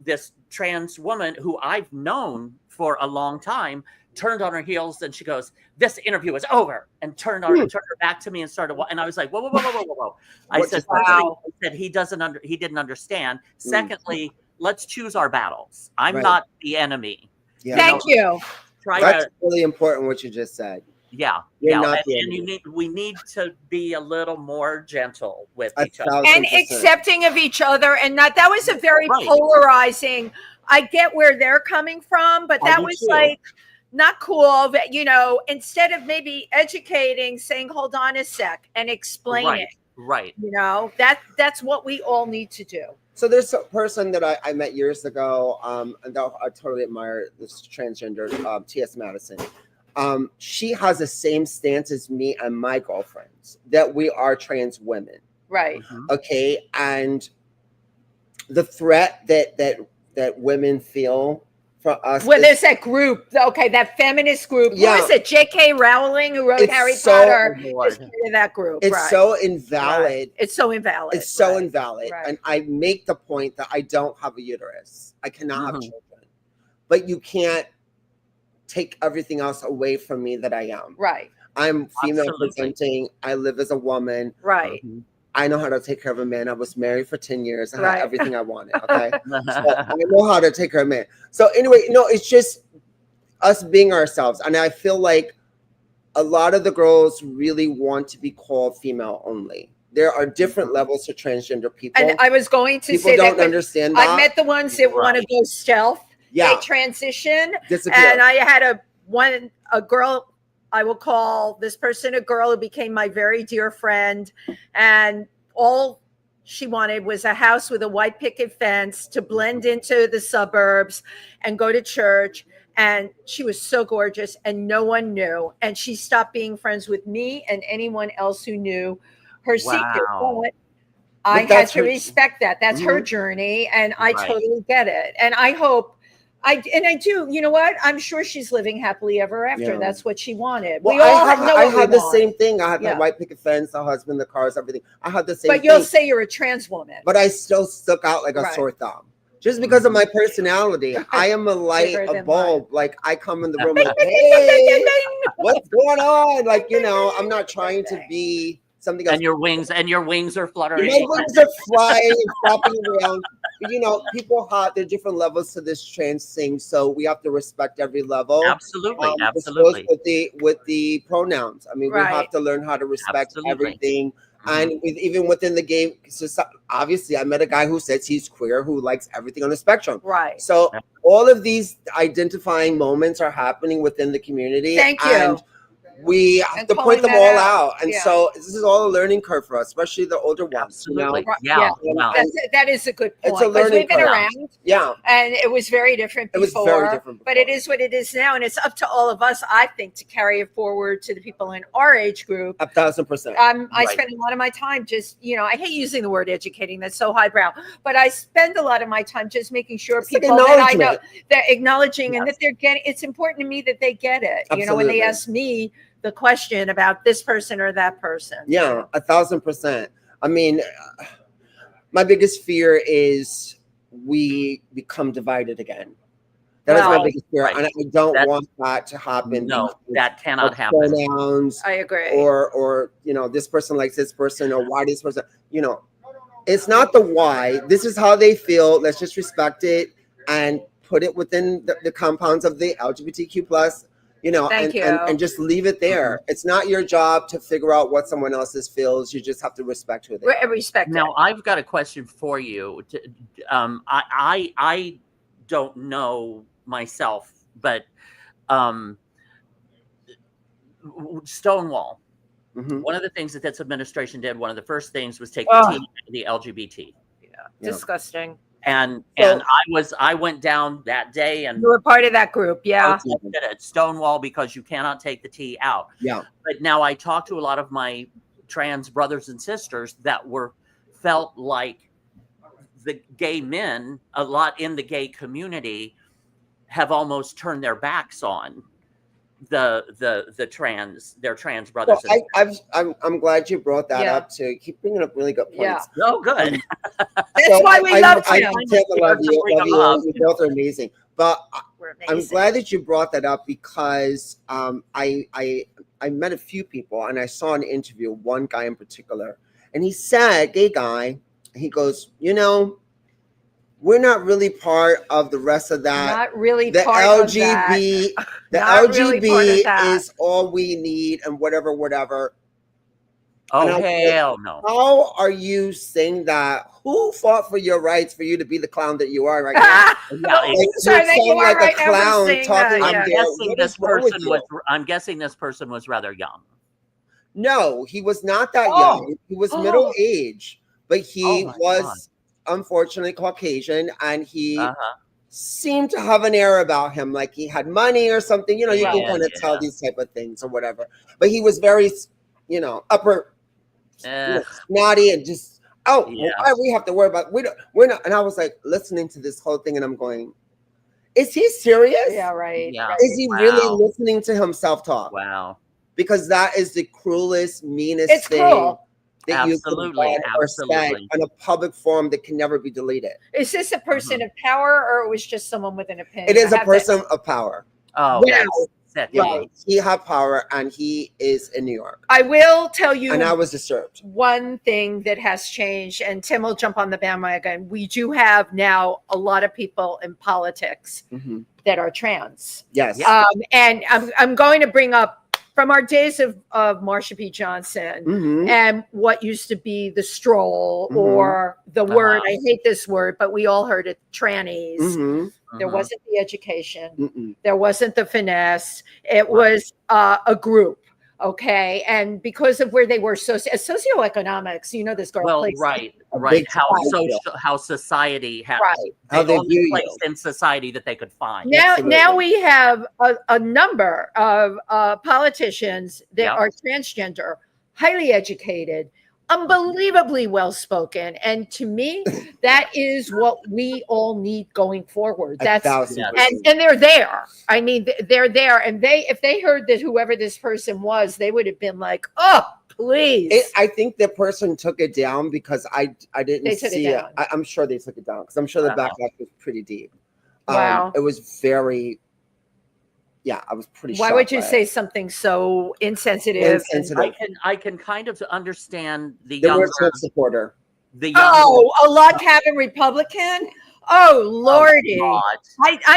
this trans woman who I've known for a long time turned on her heels and she goes, "This interview is over," and turned her back to me and started. And I was like, whoa. I said, wow. I said, he didn't understand. Secondly, let's choose our battles. I'm not the enemy. Yeah. Thank you. That's really important what you just said. Yeah. And we need to be a little more gentle with each other. And accepting of each other. And that was a very polarizing. I get where they're coming from, but that was like not cool. But, you know, instead of maybe educating, saying, hold on a sec and explain it. Right. You know, that's what we all need to do. So there's a person that I met years ago, and I totally admire this transgender, T.S. Madison. She has the same stance as me and my girlfriends, that we are trans women. Right. Okay. And the threat that women feel for us. Well, there's that group, that feminist group. Yeah. Who is it? J.K. Rowling, who wrote Harry Potter, is part of that group. It's so invalid. Right. It's so invalid. It's so invalid. Right. And I make the point that I don't have a uterus. I cannot have children. But you can't take everything else away from me that I am. Right. I'm female presenting. I live as a woman. Right. I know how to take care of a man. I was married for 10 years. I had everything I wanted. Okay. So I know how to take care of a man. So anyway, it's just us being ourselves. And I feel like a lot of the girls really want to be called female only. There are different levels to transgender people. And I was going to say that. People don't understand that. I met the ones that want to go stealth. Yeah. They transition. Disappear. And I had a girl, I will call this person a girl, who became my very dear friend. And all she wanted was a house with a white picket fence to blend into the suburbs and go to church. And she was so gorgeous and no one knew. And she stopped being friends with me and anyone else who knew her secret. But I had to respect that. That's her journey. And I totally get it. And I hope I do. You know what? I'm sure she's living happily ever after. Yeah. That's what she wanted. Well, I had the same thing. I had the white picket fence, the husband, the cars, everything. I had the same thing. But you'll say you're a trans woman. But I still stuck out like a sore thumb. Just because of my personality. I am a light, a bulb. Like, I come in the room like, hey, what's going on? Like, I'm not trying to be something else. And your wings are fluttering. My wings are flying and flopping around. People have their different levels to this trans thing, so we have to respect every level. Absolutely. With the pronouns. I mean, we have to learn how to respect everything. And even within the gay society, obviously, I met a guy who says he's queer, who likes everything on the spectrum. Right. So all of these identifying moments are happening within the community. Thank you. And we have to point them all out. And so this is all a learning curve for us, especially the older ones. Absolutely. That is a good point. It's a learning curve. We've been around. Yeah. And it was very different before. It was very different before. But it is what it is now. And it's up to all of us, I think, to carry it forward to the people in our age group. 1,000%. I spend a lot of my time just, I hate using the word educating. That's so highbrow. But I spend a lot of my time just making sure people that I know, they're acknowledging and that they're getting, it's important to me that they get it. Absolutely. When they ask me the question about this person or that person. Yeah, 1,000%. I mean, my biggest fear is we become divided again. That is my biggest fear, and I don't want that to happen. No, that cannot happen. Pronouns, I agree. Or this person likes this person, or why this person. It's not the why. This is how they feel. Let's just respect it and put it within the compounds of the LGBTQ plus. And just leave it there. It's not your job to figure out what someone else's feels. You just have to respect who they are. Respect. Now, I've got a question for you. I don't know myself, but Stonewall. One of the things that this administration did, one of the first things was take the T out of the LGBT. Disgusting. And I went down that day and you were part of that group. Yeah. At Stonewall because you cannot take the T out. Yeah. But now I talked to a lot of my trans brothers and sisters that felt like the gay men, a lot in the gay community, have almost turned their backs on their trans brothers. So I'm glad you brought that up too. You keep bringing up really good points. Yeah. Oh, good. That's why we love I him. love you. You both are amazing. But We're I'm amazing. glad that you brought that up because I met a few people and I saw an interview, one guy in particular, and he said, gay guy, he goes, we're not really part of the rest of that. Not really The part LGB, of that. the Not LGB really part of that. is all we need and whatever. Oh, And hell no. How are you saying that? Who fought for your rights for you to be the clown that you are right now? Sorry, that you are right now for saying that, I'm guessing this person was rather young. No, he was not that young. He was middle age, but he was unfortunately Caucasian, and he seemed to have an air about him, like he had money or something. You can kind of tell these type of things or whatever. But he was very, upper, snotty, and just why we have to worry about we're not. And I was like listening to this whole thing, and I'm going, is he serious? Yeah, right. Yeah. Right. Is he really listening to himself talk? Wow. Because that is the cruelest, meanest thing cruel. that you can or say on a public forum that can never be deleted. Is this a person of power, or it was just someone with an opinion? It is a person of power. Oh, yes. Right. He had power, and he is in New York. I will tell you, and I was disturbed. One thing that has changed, and Tim will jump on the bandwagon. We do have now a lot of people in politics that are trans. Yes. And I'm going to bring up from our days of Marsha P. Johnson and what used to be the stroll or the word, I hate this word, but we all heard it, trannies. There wasn't the education. There wasn't the finesse. It was a group. Okay. And because of where they were socioeconomics, this girl. Well, right. How society had how they view place in society that they could find. Now we have a number of politicians that are transgender, highly educated, unbelievably well spoken, and to me, that is what we all need going forward. That's and they're there. I mean, they're there, and if they heard that whoever this person was, they would have been like, "Oh, please." I think the person took it down because I didn't see it. I'm sure they took it down because I'm sure the backlash was pretty deep. Wow, it was very. Yeah, I was pretty. Why would you say something so insensitive? I can kind of understand the younger Trump supporter. A lot cabin Republican. Oh Lordy!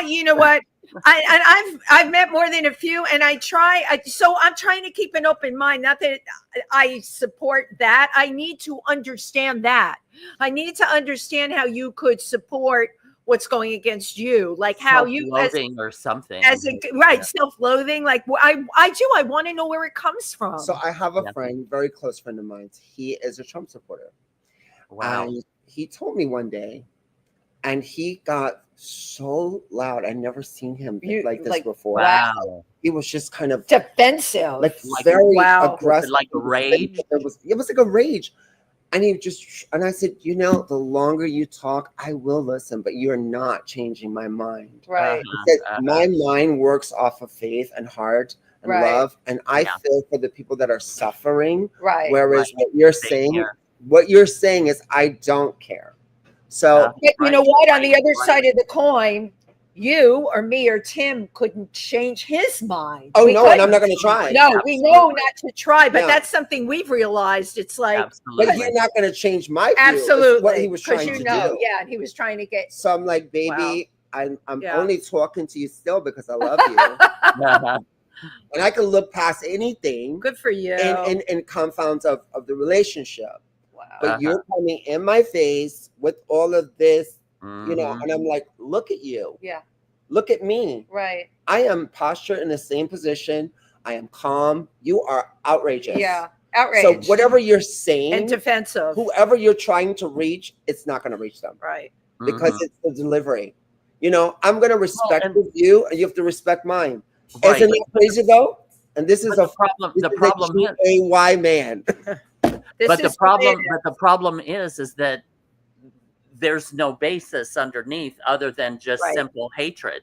You know what? I've met more than a few, and I'm trying to keep an open mind. Not that I support that. I need to understand that. I need to understand how you could support what's going against you, like how you or something self-loathing. Like I want to know where it comes from. So I have a friend, very close friend of mine. He is a Trump supporter. Wow. And he told me one day, and he got so loud. I'd never seen him like this before. Wow. He was just kind of defensive, like very aggressive, like a rage. It was like a rage. And I said, the longer you talk, I will listen, but you're not changing my mind. Right. My mind works off of faith and heart and love. And I feel for the people that are suffering. Right. Whereas what you're saying is, I don't care. So, but you know what? On the other side of the coin, you or me or Tim couldn't change his mind. Oh, no, and I'm not going to try. No, we know not to try, but that's something we've realized. It's like, but you're not going to change my view. Absolutely. What he was trying to do. Yeah, and he was trying to get. So I'm like, baby, I'm only talking to you still because I love you. And I can look past anything. Good for you. In confounds of the relationship. Wow. But you're coming in my face with all of this. And I'm like, look at you. Yeah. Look at me. Right. I am postured in the same position. I am calm. You are outrageous. Yeah. Outraged. So whatever you're saying. And defensive. Whoever you're trying to reach, it's not going to reach them. Right. Because it's the delivery. I'm going to respect you, and you have to respect mine. Right. Isn't that crazy though? And this is the problem. The problem is a man. But the problem is that there's no basis underneath other than just simple hatred.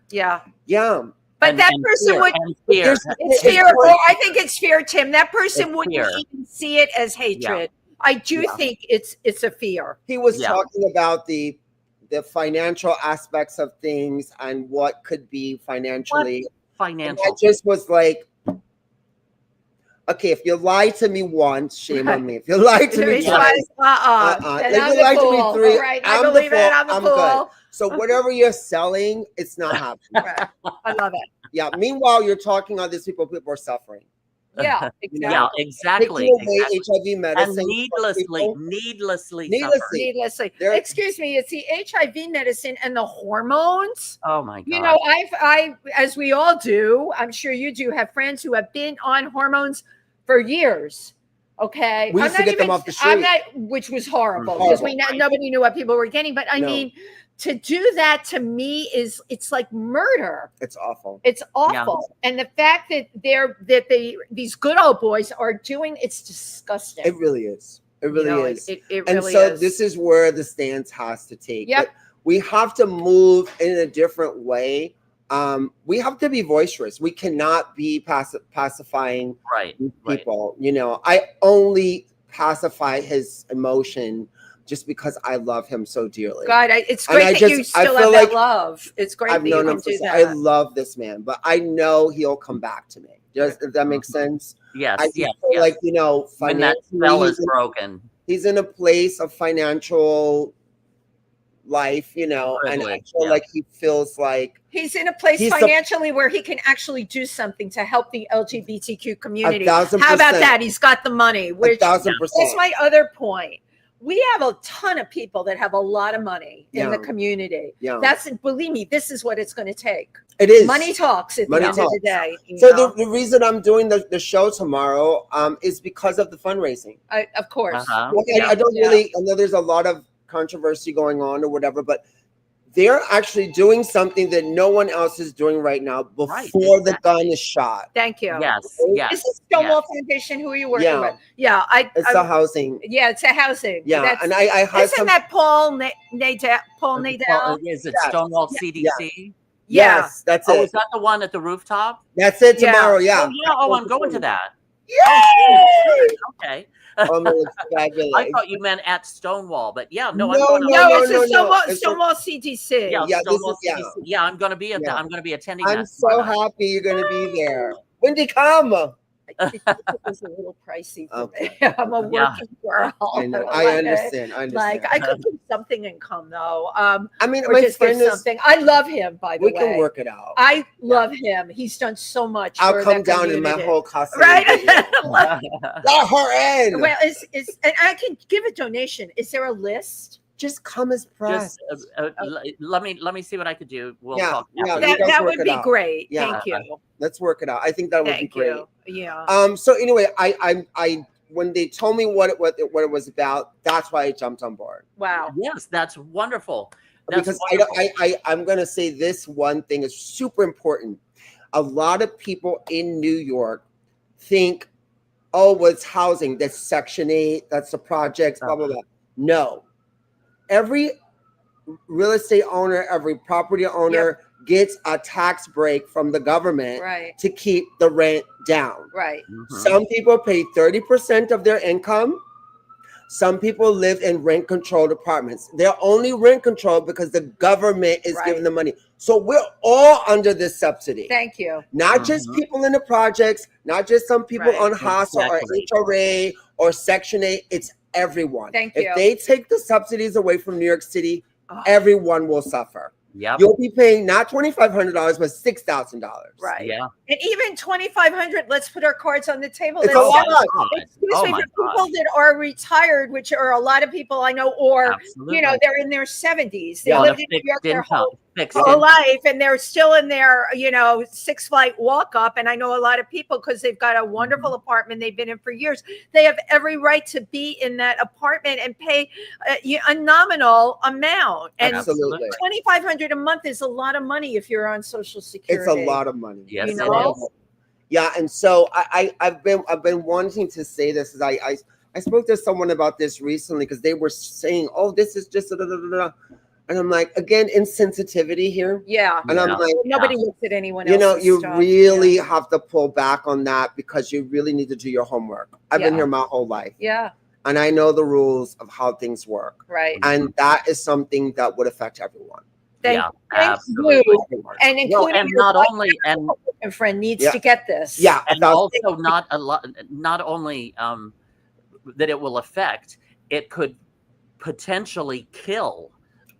Yeah. Yeah. But And- that and person fear, would. and fear. It's fear. Well, I think it's fear, Tim. That person It's wouldn't fear. even see it as hatred. I do Yeah. think it's a fear. He was Yeah. talking about the financial aspects of things and what could be financially. And Financial. I just was like, okay, if you lie to me once, shame on me. If you lie to me It's twice, like, If and I'm you the lie to me fool. three, All right, I I'm the believe it. fool, I'm the I'm fool. good. So whatever you're selling, it's not happening. Right. I love it. Yeah. Meanwhile, you're talking on these people are suffering. Yeah, You know? Yeah, exactly. exactly. Taking away exactly. HIV medicine. And from needlessly people. suffer. Needlessly. They're- Excuse me, it's the HIV medicine and the hormones. Oh my God. You know, I, as we all do, I'm sure you do, have friends who have been on hormones for years. Okay, We used to get them off the street. I'm not, which was horrible because nobody knew what people were getting. But I mean, to do that to me it's like murder. It's awful. It's awful, and the fact that these good old boys are doing, it's disgusting. It really is. It really is. It and really so is. this is where the stance has to take. Yep. But we have to move in a different way. We have to be boisterous. We cannot be pacifying people. You know, I only pacify his emotion just because I love him so dearly. God, it's great that you still have that love. It's great that you can do that. I love this man, but I know he'll come back to me. Does if that makes sense? Yes, I yes, feel yes. like, you know, When that spell is broken. He's in a place of financial life, you know, and I feel like he feels like he's in a place financially where he can actually do something to help the LGBTQ community. 1,000%. How about that? He's got the money, which 1,000%. That's my other point. We have a ton of people that have a lot of money in the community. Yeah. Believe me, this is what it's going to take. It is. Money talks at the end of the day. So the reason I'm doing the show tomorrow is because of the fundraising. Of course. I don't really, I know there's a lot of controversy going on or whatever, but they're actually doing something that no one else is doing right now before the gun is shot. Thank you. Yes. This is Stonewall Foundation. Who are you working with? Yeah, it's a housing. Yeah, it's a housing. Yeah, and I had isn't that Paul Nadell? Is it Stonewall CDC? Yes, that's it. Oh, is that the one at the rooftop? That's it tomorrow. Yeah. Oh, I'm going to that. Yay! Oh, okay. I thought you meant at Stonewall, but I'm going to. It's Stonewall CDC. Stonewall CDC. Yeah, I'm going to be at that. I'm going to be attending that. I'm so happy you're going to be there. Wendy, come. It was a little pricey for me. I'm a working girl. I know. I understand. Like I could do something and come though. I mean, my friend is something. I love him, by the way. We can work it out. I love him. He's done so much. I'll come down in my whole costume. Right. Let her in. Well, and I can give a donation. Is there a list? Just come as press. Let me see what I could do. We'll talk. That would be great. Yeah. Thank you. Let's work it out. I think that would be great. Yeah. So anyway, I when they told me what it was about, that's why I jumped on board. Wow. Yes, that's wonderful. Because I'm gonna say this one thing is super important. A lot of people in New York think, oh, what's housing? That's Section 8, that's the projects, blah, blah, blah. No. Every real estate owner, every property owner gets a tax break from the government to keep the rent down. Right. Mm-hmm. Some people pay 30% of their income. Some people live in rent controlled apartments. They're only rent controlled because the government is giving them money. So we're all under this subsidy. Thank you. Not just people in the projects, not just some people on HOSA or HRA or Section 8. It's everyone. Thank you. If they take the subsidies away from New York City, everyone will suffer. Yep. You'll be paying not $2,500, but $6,000. Right. Yeah. And even $2,500, let's put our cards on the table. It's a lot. Excuse me, for people that are retired, which are a lot of people I know, or they're in their 70s. They lived in New York their whole life, and they're still in their 6-flight walk up. And I know a lot of people because they've got a wonderful apartment they've been in for years. They have every right to be in that apartment and pay a nominal amount. And Absolutely. $2,500 a month is a lot of money if you're on Social Security. It's a lot of money. Yes, it is. Yeah, and so I've been wanting to say this. Is I spoke to someone about this recently because they were saying, "Oh, this is just And I'm like, again, insensitivity here. Yeah. And I'm like, nobody looks at anyone you know, else's you stuff. really have to pull back on that because you really need to do your homework. I've been Yeah. here my whole life. Yeah. And I know the rules of how things work. Right. And that is something that would affect everyone. Thank absolutely. you. And including and your not wife only and friend needs Yeah. to get this. Yeah. and also not only that it will affect, it could potentially kill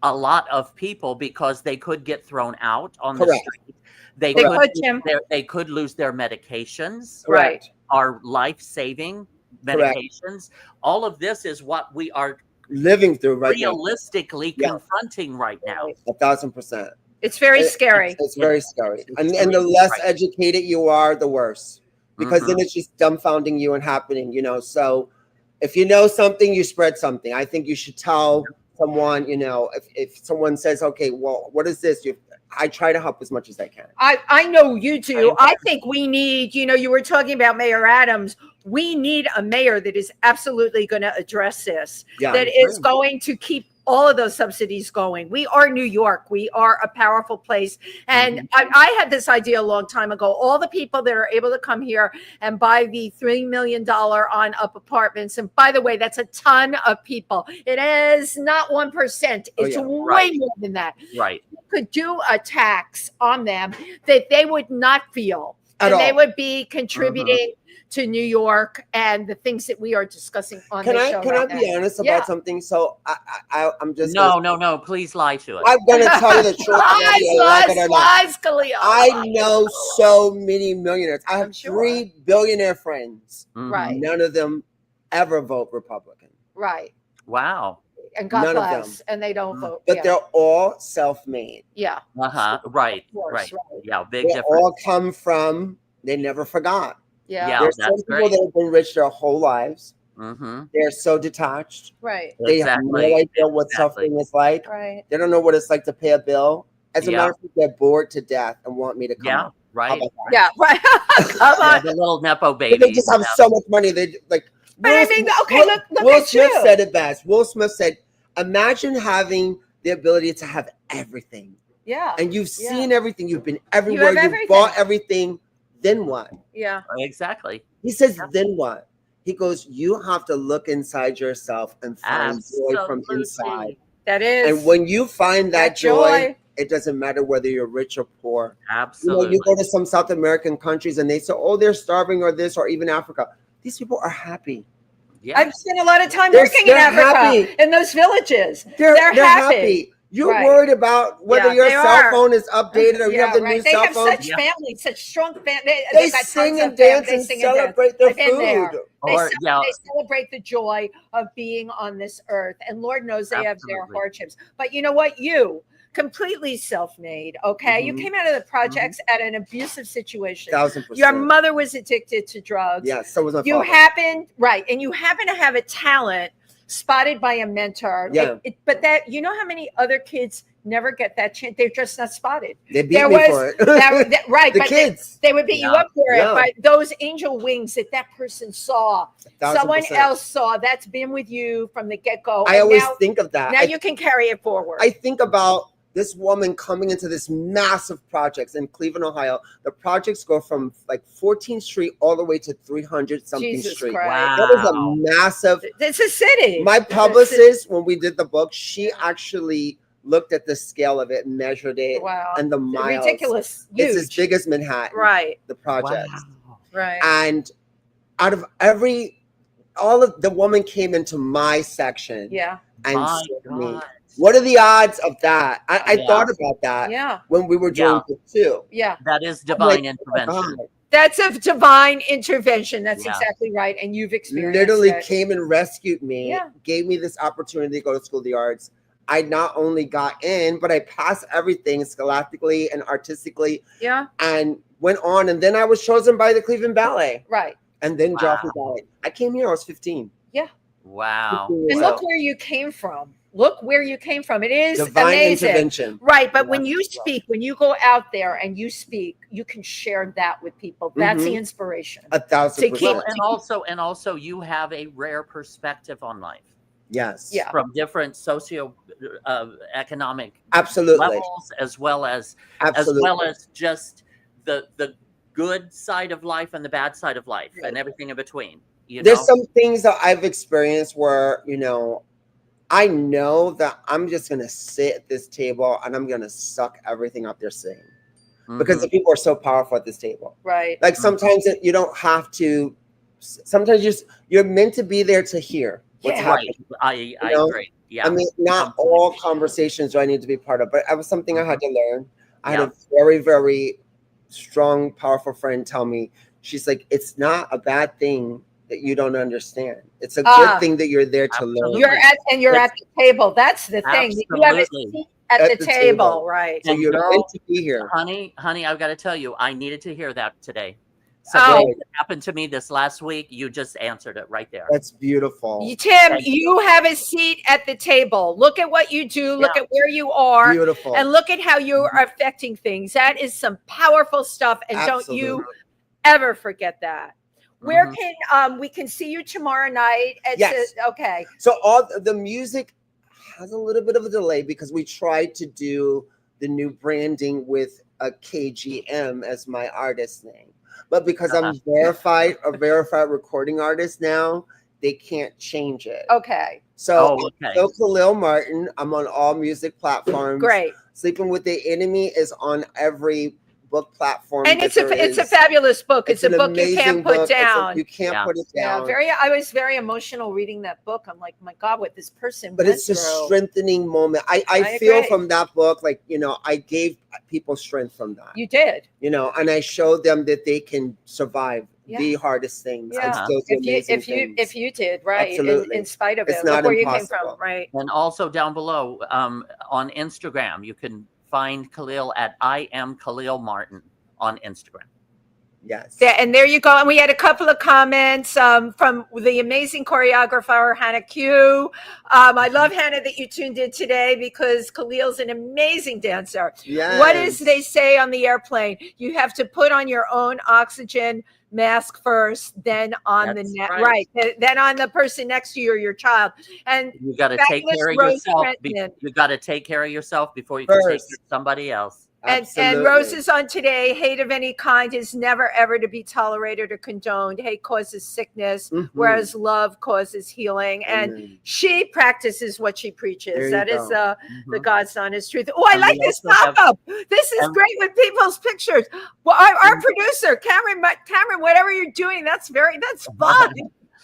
a lot of people because they could get thrown out on the street. They could lose their medications. Right. Our life-saving medications. All of this is what we are living through realistically confronting right now. 1,000%. It's very scary. It's very scary. And the less educated you are, the worse. Because then it's just dumbfounding you and happening, you know. So if you know something, you spread something. I think you should tell someone, you know, if someone says, okay, well, what is this? I try to help as much as I can. I know you do. I think we need, you know, you were talking about Mayor Adams. We need a mayor that is absolutely going to address this, that is going to keep all of those subsidies going. We are New York. We are a powerful place. And I had this idea a long time ago. All the people that are able to come here and buy the $3 million on up apartments. And by the way, that's a ton of people. It is not 1%. It's way more than that. Right. You could do a tax on them that they would not feel. At all. They would be contributing to New York and the things that we are discussing on the show. Can I be honest about something? So I'm just no. Please lie to us. I'm going to tell you the truth. Lies, Kahlil. I know so many millionaires. I have 3 billionaire friends. Right. None of them ever vote Republican. Right. Wow. And God bless. And they don't vote. But they're all self-made. Yeah. Right. Yeah. Big they difference. all come from. They never forgot. Yeah. There's some people that have been rich their whole lives. They're so detached. Right. They have no idea what suffering is like. Right. They don't know what it's like to pay a bill. As a matter of fact, they're bored to death and want me to come. Yeah. Right. Yeah. Right. Come on. The little nepo baby. They just have so much money. They like. Will Smith said it best. Will Smith said, "Imagine having the ability to have everything. Yeah. And you've seen everything. You've been everywhere. You've bought everything. Then what?" Yeah. Exactly. He says, then what? He goes, you have to look inside yourself and find joy from inside. That is. And when you find that joy, it doesn't matter whether you're rich or poor. Absolutely. You know, you go to some South American countries and they say, oh, they're starving or this, or even Africa. These people are happy. Yeah. I've spent a lot of time working in Africa, in those villages. They're happy. You're worried about whether your cell phone is updated or you have the new cell phone. They have such families, such strong families. They sing and dance and celebrate their food. They celebrate the joy of being on this earth. And Lord knows they have their hardships. But you know what? You completely self-made, okay? You came out of the projects at an abusive situation. 1,000%. Your mother was addicted to drugs. Yeah, so was my father. You happen to have a talent spotted by a mentor. Yeah. But that, you know how many other kids never get that chance? They're just not spotted. They beat me for it. Right. The kids. They would beat you up for it. But those angel wings that person saw, 1,000%. someone else saw, that's been with you from the get-go. I always think of that. Now you can carry it forward. I think about this woman coming into this massive projects in Cleveland, Ohio. The projects go from like 14th Street all the way to 300 something Street. Wow. That is a massive. It's a city. My publicist, when we did the book, she actually looked at the scale of it, measured it, and the miles. Ridiculous. Huge. It's as big as Manhattan. Right. The project. Wow. Right. And out of all of the woman came into my section. Yeah. And said me. What are the odds of that? I thought about that when we were doing it too. Yeah. That is divine intervention. That's a divine intervention. That's exactly right. And you've experienced literally it. Came and rescued me, gave me this opportunity to go to School of the Arts. I not only got in, but I passed everything scholastically and artistically. Yeah. And went on. And then I was chosen by the Cleveland Ballet. Right. And then Joffrey Ballet. I came here, I was 15. Yeah. Wow. And look where you came from. Look where you came from. It is divine amazing. Intervention. Right. But when you speak, when you go out there and you speak, you can share that with people. That's the inspiration. 1,000%. And also you have a rare perspective on life. Yes. Yeah. from different socio economic Absolutely. levels, as well as just the good side of life and the bad side of life, and everything in between. There's some things that I've experienced where, I know that I'm just going to sit at this table and I'm going to suck everything up they're saying. Because the people are so powerful at this table. Right. Like sometimes you don't have to, sometimes you're meant to be there to hear what's happening. I agree. Yeah. I mean, not all conversations do I need to be part of, but it was something I had to learn. I had a very, very strong, powerful friend tell me, she's like, it's not a bad thing that you don't understand. It's a good thing that you're there to learn. You're at the table. That's the thing. You have a seat at the table, right? So you're meant to be here. Honey, I've got to tell you, I needed to hear that today. Something that happened to me this last week. You just answered it right there. That's beautiful. Tim, you have a seat at the table. Look at what you do. Look at where you are. Beautiful. And look at how you are affecting things. That is some powerful stuff. And don't you ever forget that. Where can we can see you tomorrow night? Okay. So all the music has a little bit of a delay because we tried to do the new branding with a KGM as my artist name. But because I'm a verified recording artist now, they can't change it. Okay. So Kahlil Martin, I'm on all music platforms. Great. Sleeping with the Enemy is on every book platform. And it's a fabulous book. It's a book you can't put down. You can't put it down. I was very emotional reading that book. I'm like, my God, what this person But it's a strengthening moment. I feel from that book, like, I gave people strength from that. You did. And I showed them that they can survive the hardest things and still do amazing things. If you did, right. Absolutely. In spite of it's it. Not where impossible. You came from, right. And also down below on Instagram, you can find Kahlil at I am Kahlil Martin on Instagram. Yes. And there you go. And we had a couple of comments from the amazing choreographer, Hannah Q. I love, Hannah, that you tuned in today because Kahlil's an amazing dancer. Yes. What is they say on the airplane? You have to put on your own oxygen mask first, then on then on the person next to you or your child. And you got to take care of yourself. You got to take care of yourself before you can take care of somebody else. And Roses on today, hate of any kind is never ever to be tolerated or condoned. Hate causes sickness, whereas love causes healing. And she practices what she preaches. That is the God's honest truth. Oh, I like this pop-up. This is great with people's pictures. Well, our producer, Cameron, whatever you're doing, that's fun.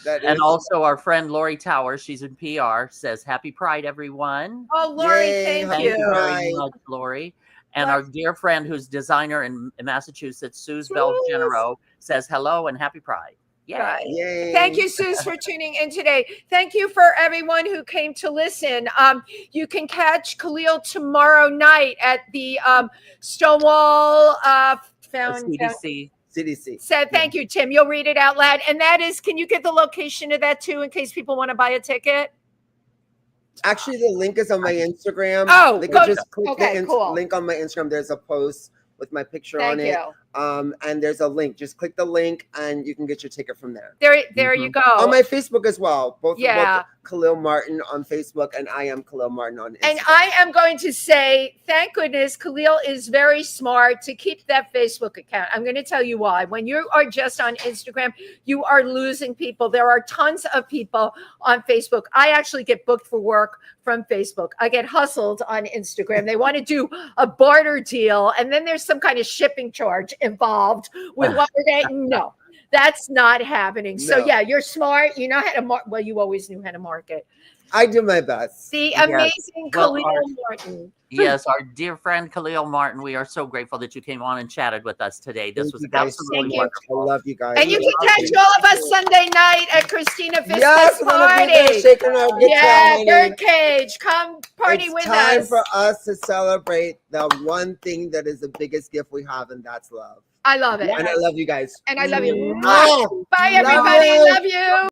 And also our friend Lori Towers, she's in PR, says happy Pride, everyone. Oh, Lori, thank you very much, Lori. And our dear friend who's designer in Massachusetts, Suze Belgenero, says hello and happy Pride. Yay. Thank you, Suze, for tuning in today. Thank you for everyone who came to listen. You can catch Kahlil tomorrow night at the Stonewall CDC. Said, thank you, Tim. You'll read it out loud. And that is, can you get the location of that too, in case people want to buy a ticket? Actually, the link is on my Instagram. Oh, just click the link on my Instagram. There's a post with my picture on it. And there's a link. Just click the link and you can get your ticket from there. There you go. On my Facebook as well. Both Kahlil Martin on Facebook and I am Kahlil Martin on Instagram. And I am going to say, thank goodness, Kahlil is very smart to keep that Facebook account. I'm going to tell you why. When you are just on Instagram, you are losing people. There are tons of people on Facebook. I actually get booked for work from Facebook. I get hustled on Instagram. They want to do a barter deal. And then there's some kind of shipping charge involved with what we're getting. No, that's not happening. No. So yeah, you're smart. You know how to market. Well, you always knew how to market. I do my best. The amazing Kahlil Martin. Yes, our dear friend Kahlil Martin. We are so grateful that you came on and chatted with us today. This was absolutely wonderful. I love you guys. And you can catch all of us Sunday night at Christina Vista's party. Birdcage. Come party with us. It's time for us to celebrate the one thing that is the biggest gift we have, and that's love. I love it. And I love you guys. And I love you. Bye, everybody. Love you.